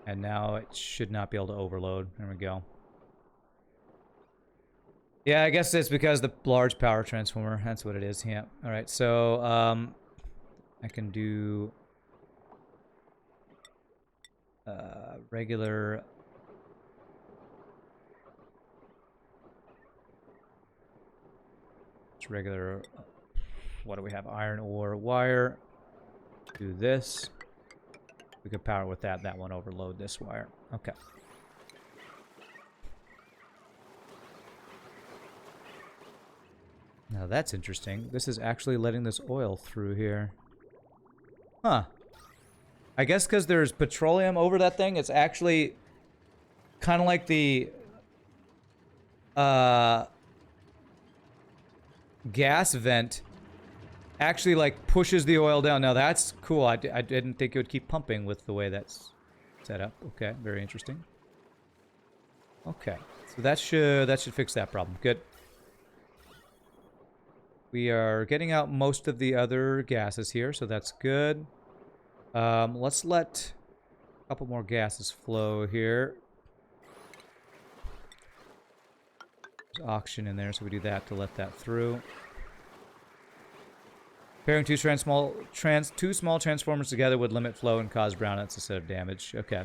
Speaker 1: And now it should not be able to overload. There we go. Yeah, I guess it's because the large power transformer. That's what it is. Yeah. All right, so I can do regular. It's regular. What do we have? Iron ore wire. Do this. We could power with that. That one overload this wire. Okay. Now that's interesting. This is actually letting this oil through here. Huh. I guess because there's petroleum over that thing, it's actually kind of like the gas vent actually like pushes the oil down. Now that's cool. I didn't think it would keep pumping with the way that's set up. Okay, very interesting. Okay, so that should fix that problem. Good. We are getting out most of the other gases here, so that's good. Let's let a couple more gases flow here. There's oxygen in there, so we do that to let that through. Pairing two small transformers together would limit flow and cause brownouts instead of damage. Okay.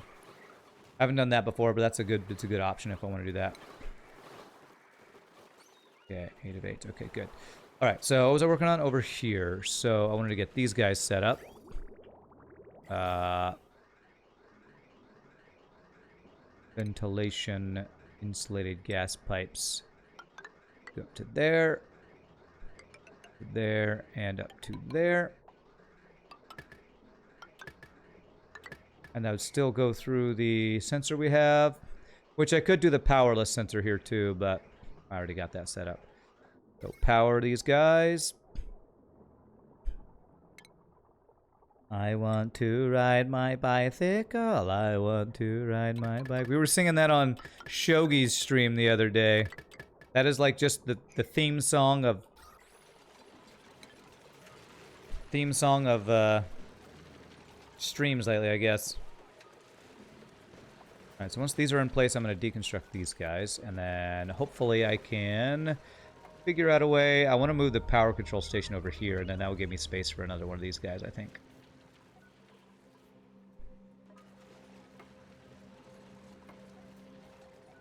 Speaker 1: I haven't done that before, but it's a good option if I want to do that. Okay, 8 of 8. Okay, good. Alright, so what was I working on? Over here. So I wanted to get these guys set up. Ventilation insulated gas pipes. Go up to there. There, and up to there. And that would still go through the sensor we have. Which I could do the powerless sensor here too, but I already got that set up. So power these guys. I want to ride my bicycle. I want to ride my bike. We were singing that on Shogi's stream the other day. That is like just the theme song of streams lately, I guess. Alright, so once these are in place, I'm going to deconstruct these guys. And then hopefully I can figure out a way. I want to move the power control station over here, and then that will give me space for another one of these guys, I think.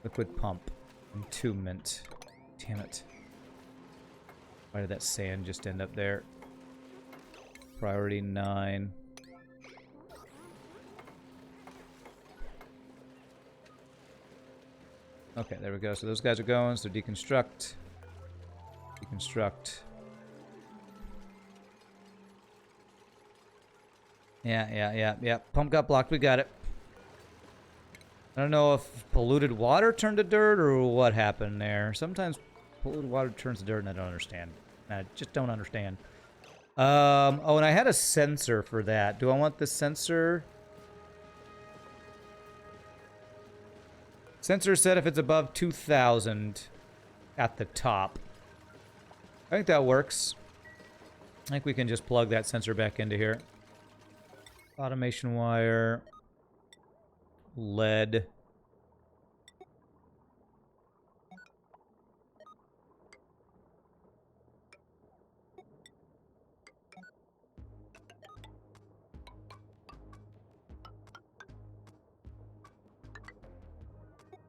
Speaker 1: Liquid pump. Entombment. Damn it. Why did that sand just end up there? Priority 9. Okay, there we go. So those guys are going. So deconstruct. Deconstruct. Yeah. Pump got blocked. We got it. I don't know if polluted water turned to dirt or what happened there. Sometimes polluted water turns to dirt and I don't understand. I just don't understand. Oh, and I had a sensor for that. Do I want the sensor? Sensor said if it's above 2,000 at the top. I think that works. I think we can just plug that sensor back into here. Automation wire. Lead.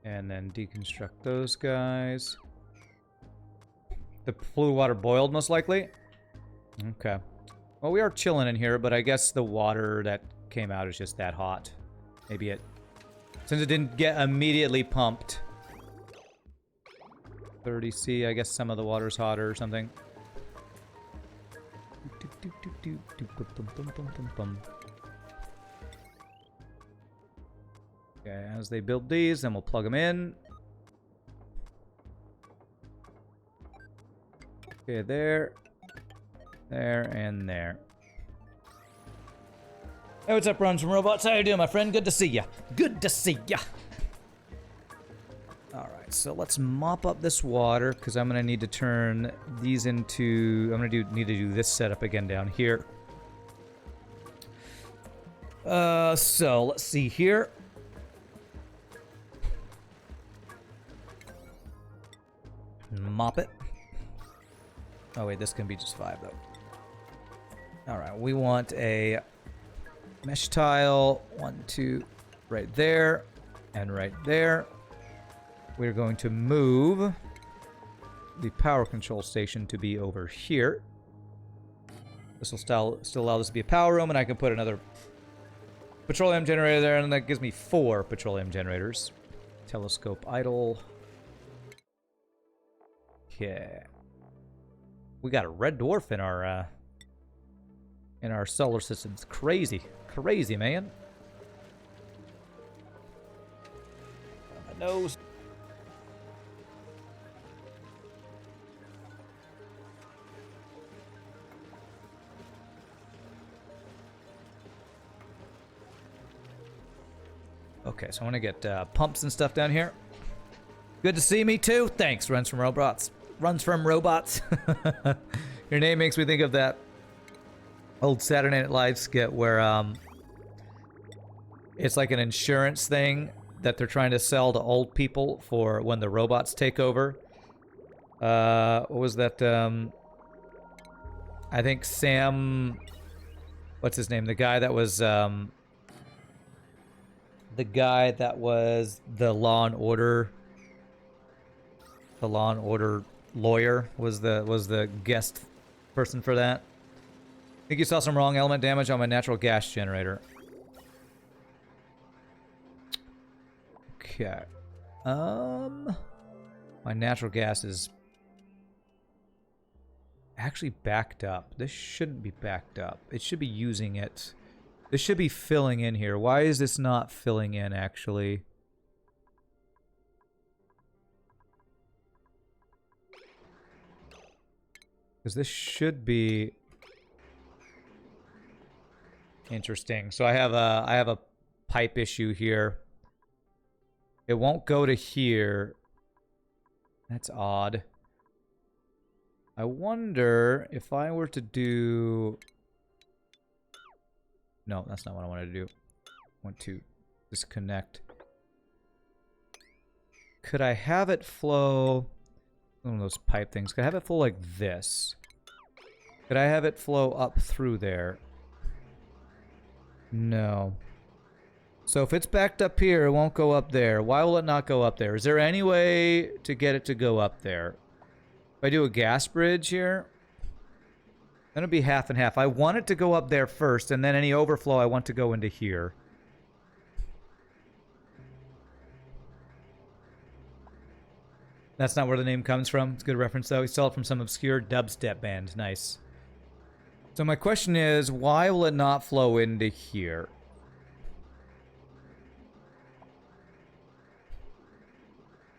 Speaker 1: And then deconstruct those guys. The fluid water boiled, most likely. Okay. Well, we are chilling in here, but I guess the water that came out is just that hot. Maybe it... Since it didn't get immediately pumped. 30C, I guess some of the water's hotter or something. Okay, as they build these, then we'll plug them in. Okay, there, and there. Hey, what's up, Runs from Robots? How you doing, my friend? Good to see ya. Good to see ya. Alright, so let's mop up this water, because I'm going to need to turn these into... I'm going to need to do this setup again down here. So, let's see here. Mop it. Oh, wait, this can be just 5, though. Alright, we want a... mesh tile, 1, 2, right there, and right there. We're going to move the power control station to be over here. This will still allow this to be a power room, and I can put another petroleum generator there, and that gives me 4 petroleum generators. Telescope idle. Okay. We got a red dwarf in our solar system. It's crazy. Crazy, man. My nose. Okay, so I want to get pumps and stuff down here. Good to see me too. Thanks, Runs from Robots. Runs from Robots. Your name makes me think of that old Saturday Night Live skit where it's like an insurance thing that they're trying to sell to old people for when the robots take over. What was that? I think Sam... What's his name? The guy that was the Law and Order... The Law and Order lawyer was the guest person for that. I think you saw some wrong element damage on my natural gas generator. Okay. My natural gas is actually backed up. This shouldn't be backed up. It should be using it. This should be filling in here. Why is this not filling in, actually? Because this should be... Interesting. So I have a pipe issue here. It won't go to here. That's odd. I wonder if I were to do... No, that's not what I wanted to do. I want to disconnect. Could I have it flow... One of those pipe things. Could I have it flow like this? Could I have it flow up through there? No. So if it's backed up here, it won't go up there. Why will it not go up there? Is there any way to get it to go up there? If I do a gas bridge here, then it'll be half and half. I want it to go up there first, and then any overflow I want to go into here. That's not where the name comes from. It's a good reference, though. He stole it from some obscure dubstep band. Nice. So my question is, why will it not flow into here?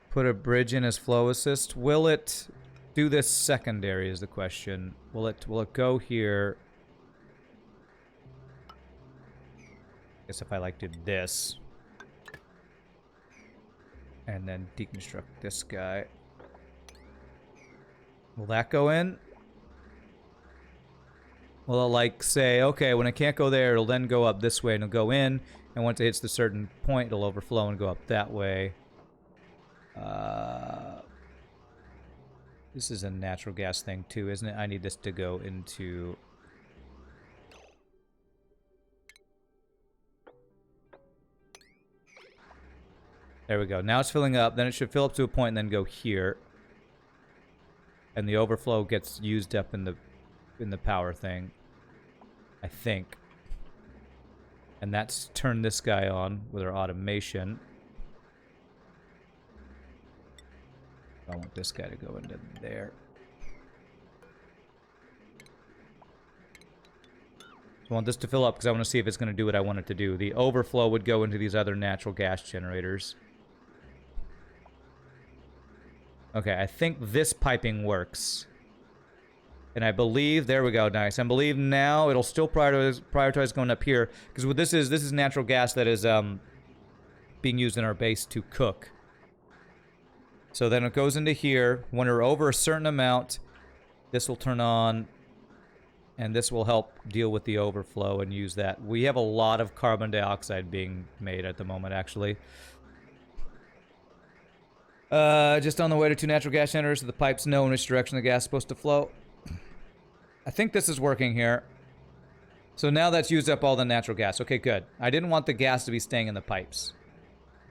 Speaker 1: Put a bridge in as flow assist. Will it do this secondary is the question. Will it go here? I guess if I like did this. And then deconstruct this guy. Will that go in? Will it like say, okay, when it can't go there, it'll then go up this way and it'll go in. And once it hits the certain point, it'll overflow and go up that way. This is a natural gas thing too, isn't it? I need this to go into... There we go. Now it's filling up. Then it should fill up to a point and then go here. And the overflow gets used up in the power thing. I think. And that's turned this guy on with our automation. I want this guy to go into there. So I want this to fill up because I want to see if it's going to do what I want it to do. The overflow would go into these other natural gas generators. Okay, I think this piping works. And I believe, there we go, nice. I believe now it'll still prioritize going up here. Because what this is natural gas that is being used in our base to cook. So then it goes into here. When we're over a certain amount, this will turn on. And this will help deal with the overflow and use that. We have a lot of carbon dioxide being made at the moment, actually. Just on the way to 2 natural gas generators, so the pipes know in which direction the gas is supposed to flow. I think this is working here. So now that's used up all the natural gas. Okay, good. I didn't want the gas to be staying in the pipes.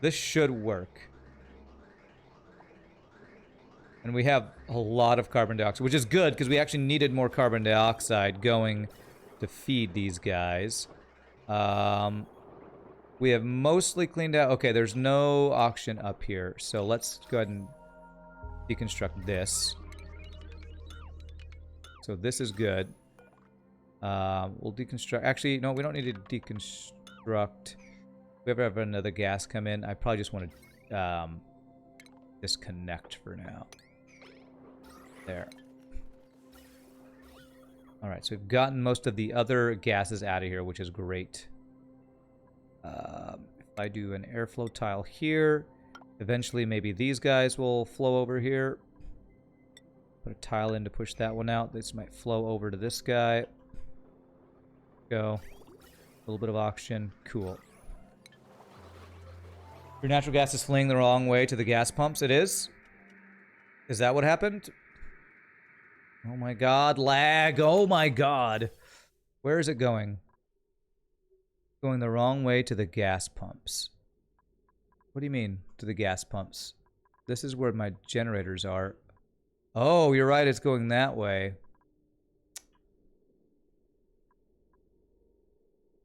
Speaker 1: This should work. And we have a lot of carbon dioxide, which is good, because we actually needed more carbon dioxide going to feed these guys. We have mostly cleaned out... Okay, there's no oxygen up here. So let's go ahead and deconstruct this. So this is good. We'll deconstruct... Actually, no, we don't need to deconstruct. If we ever have another gas come in, I probably just want to disconnect for now. There. Alright, so we've gotten most of the other gases out of here, which is great. If I do an airflow tile here, eventually maybe these guys will flow over here. Put a tile in to push that one out. This might flow over to this guy. Go. A little bit of oxygen. Cool. Your natural gas is fleeing the wrong way to the gas pumps. It is? Is that what happened? Oh my god, lag. Oh my god. Where is it going? Going the wrong way to the gas pumps. What do you mean, to the gas pumps? This is where my generators are. Oh, you're right, it's going that way.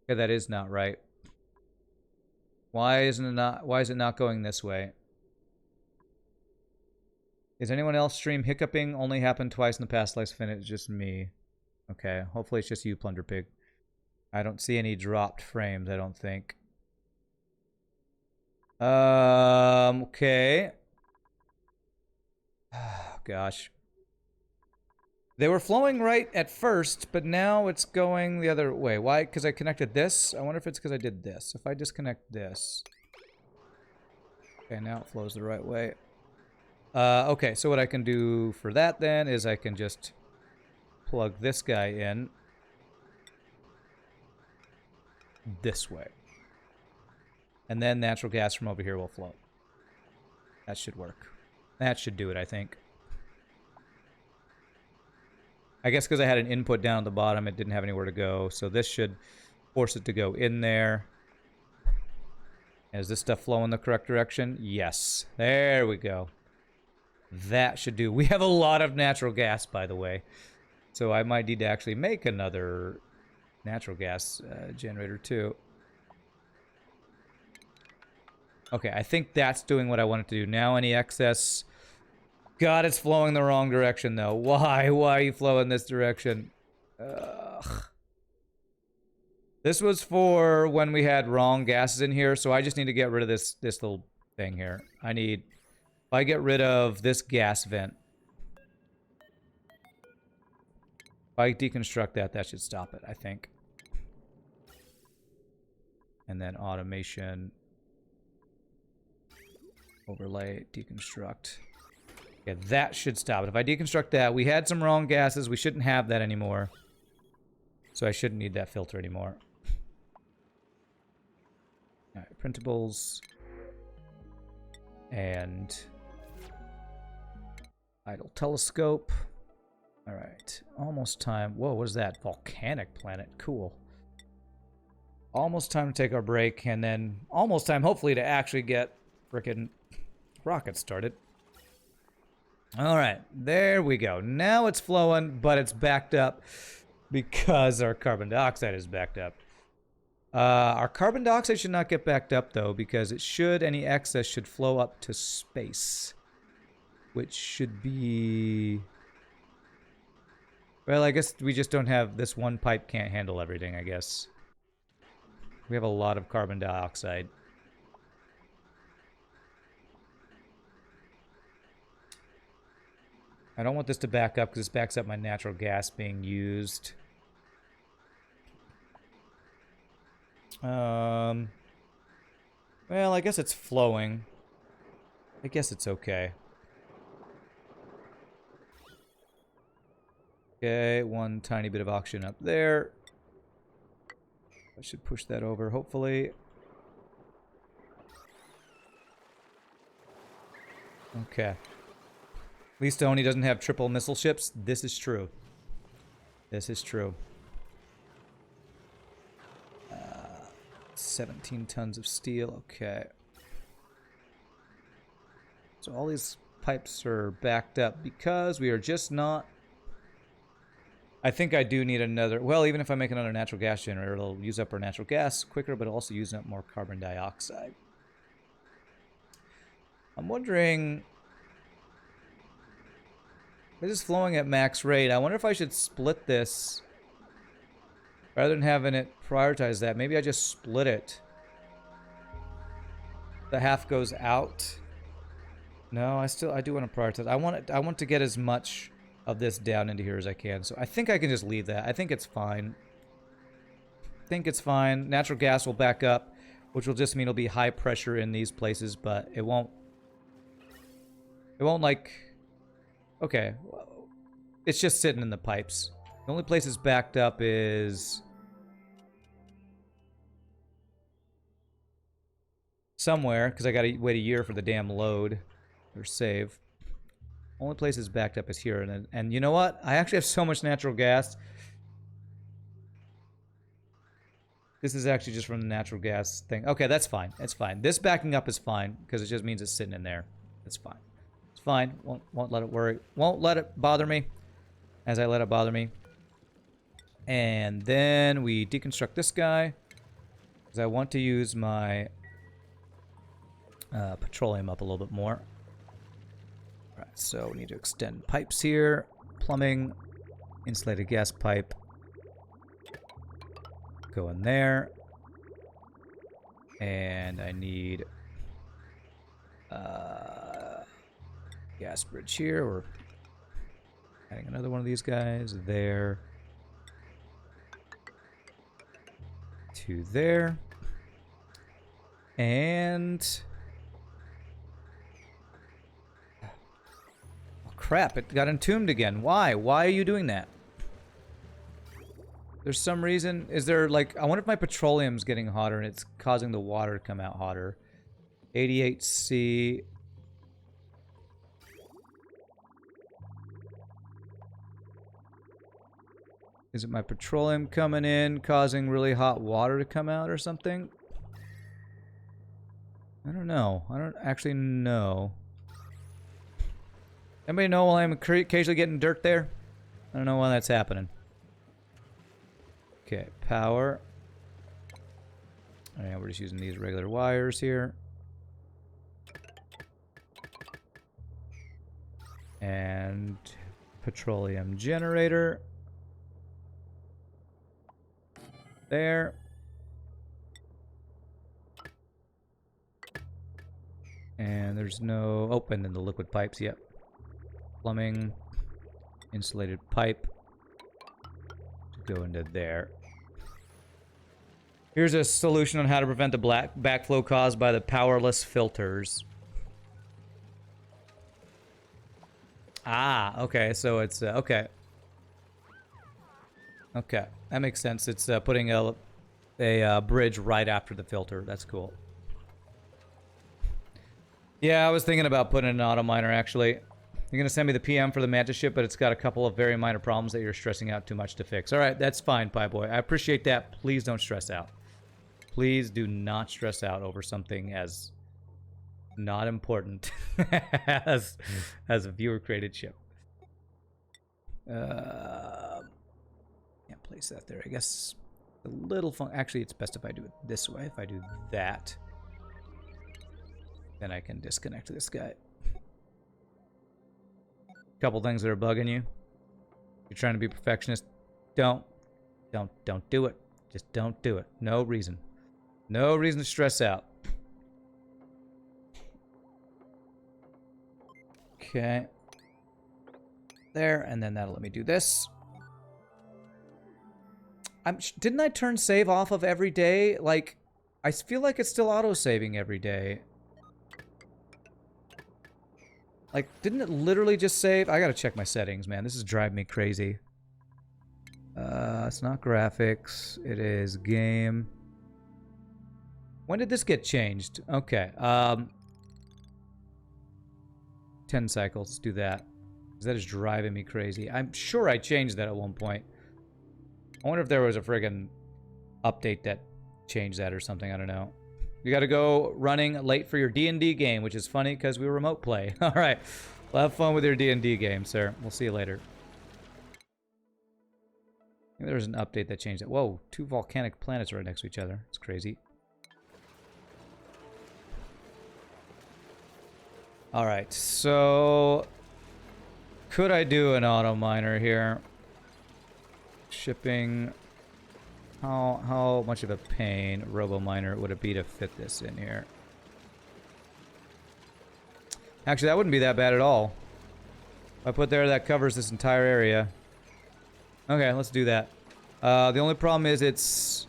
Speaker 1: Okay, that is not right. Why is it not going this way? Is anyone else stream hiccuping? Only happened twice in the past life, and it's just me. Okay, hopefully it's just you, Plunder Pig. I don't see any dropped frames, I don't think. Okay. Oh, gosh. They were flowing right at first, but now it's going the other way. Why? Because I connected this? I wonder if it's because I did this. If I disconnect this. Okay, now it flows the right way. Okay, so what I can do for that then is I can just plug this guy in this way. And then natural gas from over here will flow. That should work. That should do it, I think. I guess because I had an input down at the bottom, it didn't have anywhere to go. So this should force it to go in there. Is this stuff flowing the correct direction? Yes. There we go. That should do. We have a lot of natural gas, by the way. So I might need to actually make another natural gas generator, too. Okay, I think that's doing what I want it to do. Now any excess... God, it's flowing the wrong direction, though. Why? Why are you flowing this direction? Ugh. This was for when we had wrong gases in here, so I just need to get rid of this little thing here. If I get rid of this gas vent, if I deconstruct that, that should stop it, I think. And then automation, overlay, deconstruct. Yeah, that should stop it. If I deconstruct that, we had some wrong gases. We shouldn't have that anymore. So I shouldn't need that filter anymore. Alright, printables. And idle telescope. Alright, almost time. Whoa, what is that? Volcanic planet. Cool. Almost time to take our break, and then almost time, hopefully, to actually get frickin' rockets started. Alright, there we go. Now it's flowing, but it's backed up because our carbon dioxide is backed up. Our carbon dioxide should not get backed up, though, because it should, any excess should flow up to space. Which should be... Well, I guess we just don't have... This one pipe can't handle everything, I guess. We have a lot of carbon dioxide. I don't want this to back up because this backs up my natural gas being used. Well, I guess it's flowing. I guess it's okay. Okay, one tiny bit of oxygen up there. I should push that over, hopefully. Okay. At least Oni doesn't have triple missile ships. This is true. This is true. 17 tons of steel. Okay. So all these pipes are backed up because we are just not... I think I do need another... Well, even if I make another natural gas generator, it'll use up our natural gas quicker, but it'll also use up more carbon dioxide. I'm wondering... This is flowing at max rate. I wonder if I should split this rather than having it prioritize that. Maybe I just split it. The half goes out. No, I do want to prioritize. I want to get as much of this down into here as I can. So I think I can just leave that. I think it's fine. I think it's fine. Natural gas will back up, which will just mean it'll be high pressure in these places, but it won't like... Okay, It's just sitting in the pipes. The only place it's backed up is somewhere, because I gotta wait a year for the damn load or save. Only place it's backed up is here, and you know what? I actually have so much natural gas. This is actually just from the natural gas thing. Okay, that's fine. That's fine. This backing up is fine because it just means it's sitting in there. That's fine. It's fine. Won't let it worry. Won't let it bother me as I let it bother me. And then we deconstruct this guy because I want to use my petroleum up a little bit more. All right, so we need to extend pipes here. Plumbing, insulated gas pipe. Go in there. And I need gas bridge here. We're adding another one of these guys there to there. And oh crap, it got entombed again. Why? Why are you doing that? There's some reason. Is there, like, I wonder if my petroleum's getting hotter and it's causing the water to come out hotter. 88C. Is it my petroleum coming in causing really hot water to come out or something? I don't know. I don't actually know. Anybody know while I'm occasionally getting dirt there? I don't know why that's happening. Okay, power. Alright, we're just using these regular wires here. And petroleum generator. There. And there's no... Oh, and then the liquid pipes, yep. Plumbing. Insulated pipe. To go into there. Here's a solution on how to prevent the backflow caused by the powerless filters. Ah, okay, so it's... okay. Okay, that makes sense. It's putting a bridge right after the filter. That's cool. Yeah, I was thinking about putting an auto miner, actually. You're going to send me the PM for the Mantis ship, but it's got a couple of very minor problems that you're stressing out too much to fix. All right, that's fine, Pie Boy. I appreciate that. Please don't stress out. Please do not stress out over something as not important as a viewer-created ship. Can't place that there. I guess a little fun. Actually, it's best if I do it this way. If I do that, then I can disconnect this guy. Couple things that are bugging you. You're trying to be perfectionist. Don't do it. Just don't do it. No reason. No reason to stress out. Okay. There, and then that'll let me do this. Didn't I turn save off of every day? Like, I feel like it's still auto-saving every day. Like, didn't it literally just save? I gotta check my settings, man. This is driving me crazy. It's not graphics. It is game. When did this get changed? Okay. 10 cycles. Let's do that. Because that is driving me crazy. I'm sure I changed that at one point. I wonder if there was a friggin' update that changed that or something. I don't know. You gotta go running late for your D&D game, which is funny because we remote play. All right. Well, have fun with your D&D game, sir. We'll see you later. Maybe there was an update that changed it. Whoa, 2 volcanic planets right next to each other. It's crazy. All right, so could I do an auto miner here? Shipping. How much of a pain, robo miner, would it be to fit this in here? Actually, that wouldn't be that bad at all. If I put there, that covers this entire area. Okay, let's do that. The only problem is it's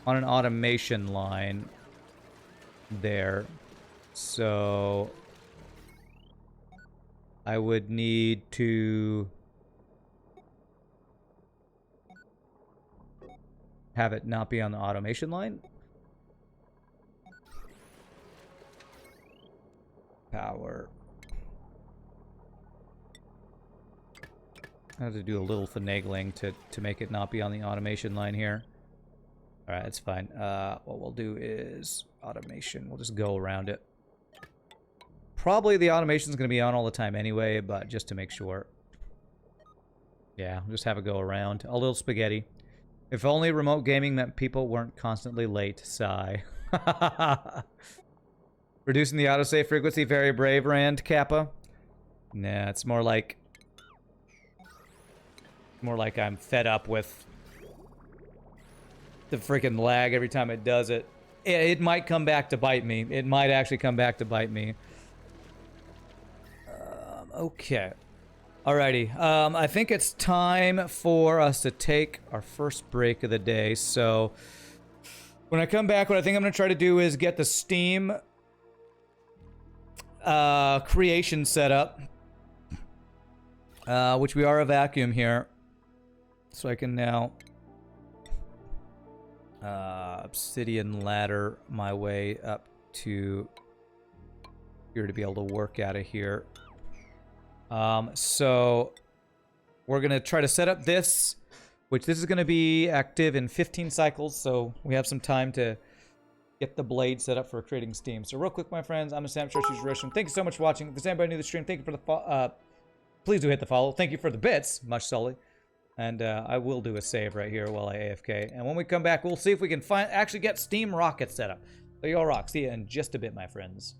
Speaker 1: on an automation line there. So I would need to have it not be on the automation line. Power. I have to do a little finagling to make it not be on the automation line here. Alright, that's fine. What we'll do is automation. We'll just go around it. Probably the automation's going to be on all the time anyway, but just to make sure. Yeah, we'll just have it go around. A little spaghetti. If only remote gaming meant people weren't constantly late. Sigh. Reducing the autosave frequency, very brave, Rand, Kappa. Nah, it's more like I'm fed up with the freaking lag every time it does it. It might come back to bite me. It might actually come back to bite me. Okay. Alrighty. I think it's time for us to take our first break of the day. So when I come back, what I think I'm going to try to do is get the Steam creation set up, which we are a vacuum here. So I can now obsidian ladder my way up to here to be able to work out of here. So we're going to try to set up this, which this is going to be active in 15 cycles. So we have some time to get the blade set up for creating steam. So real quick, my friends, I'm a Sam Church's Russian. Thank you so much for watching. If there's anybody new to the stream, thank you for the please do hit the follow. Thank you for the bits, much Sully. And I will do a save right here while I AFK. And when we come back, we'll see if we can actually get steam rockets set up. So y'all rock. See you in just a bit, my friends.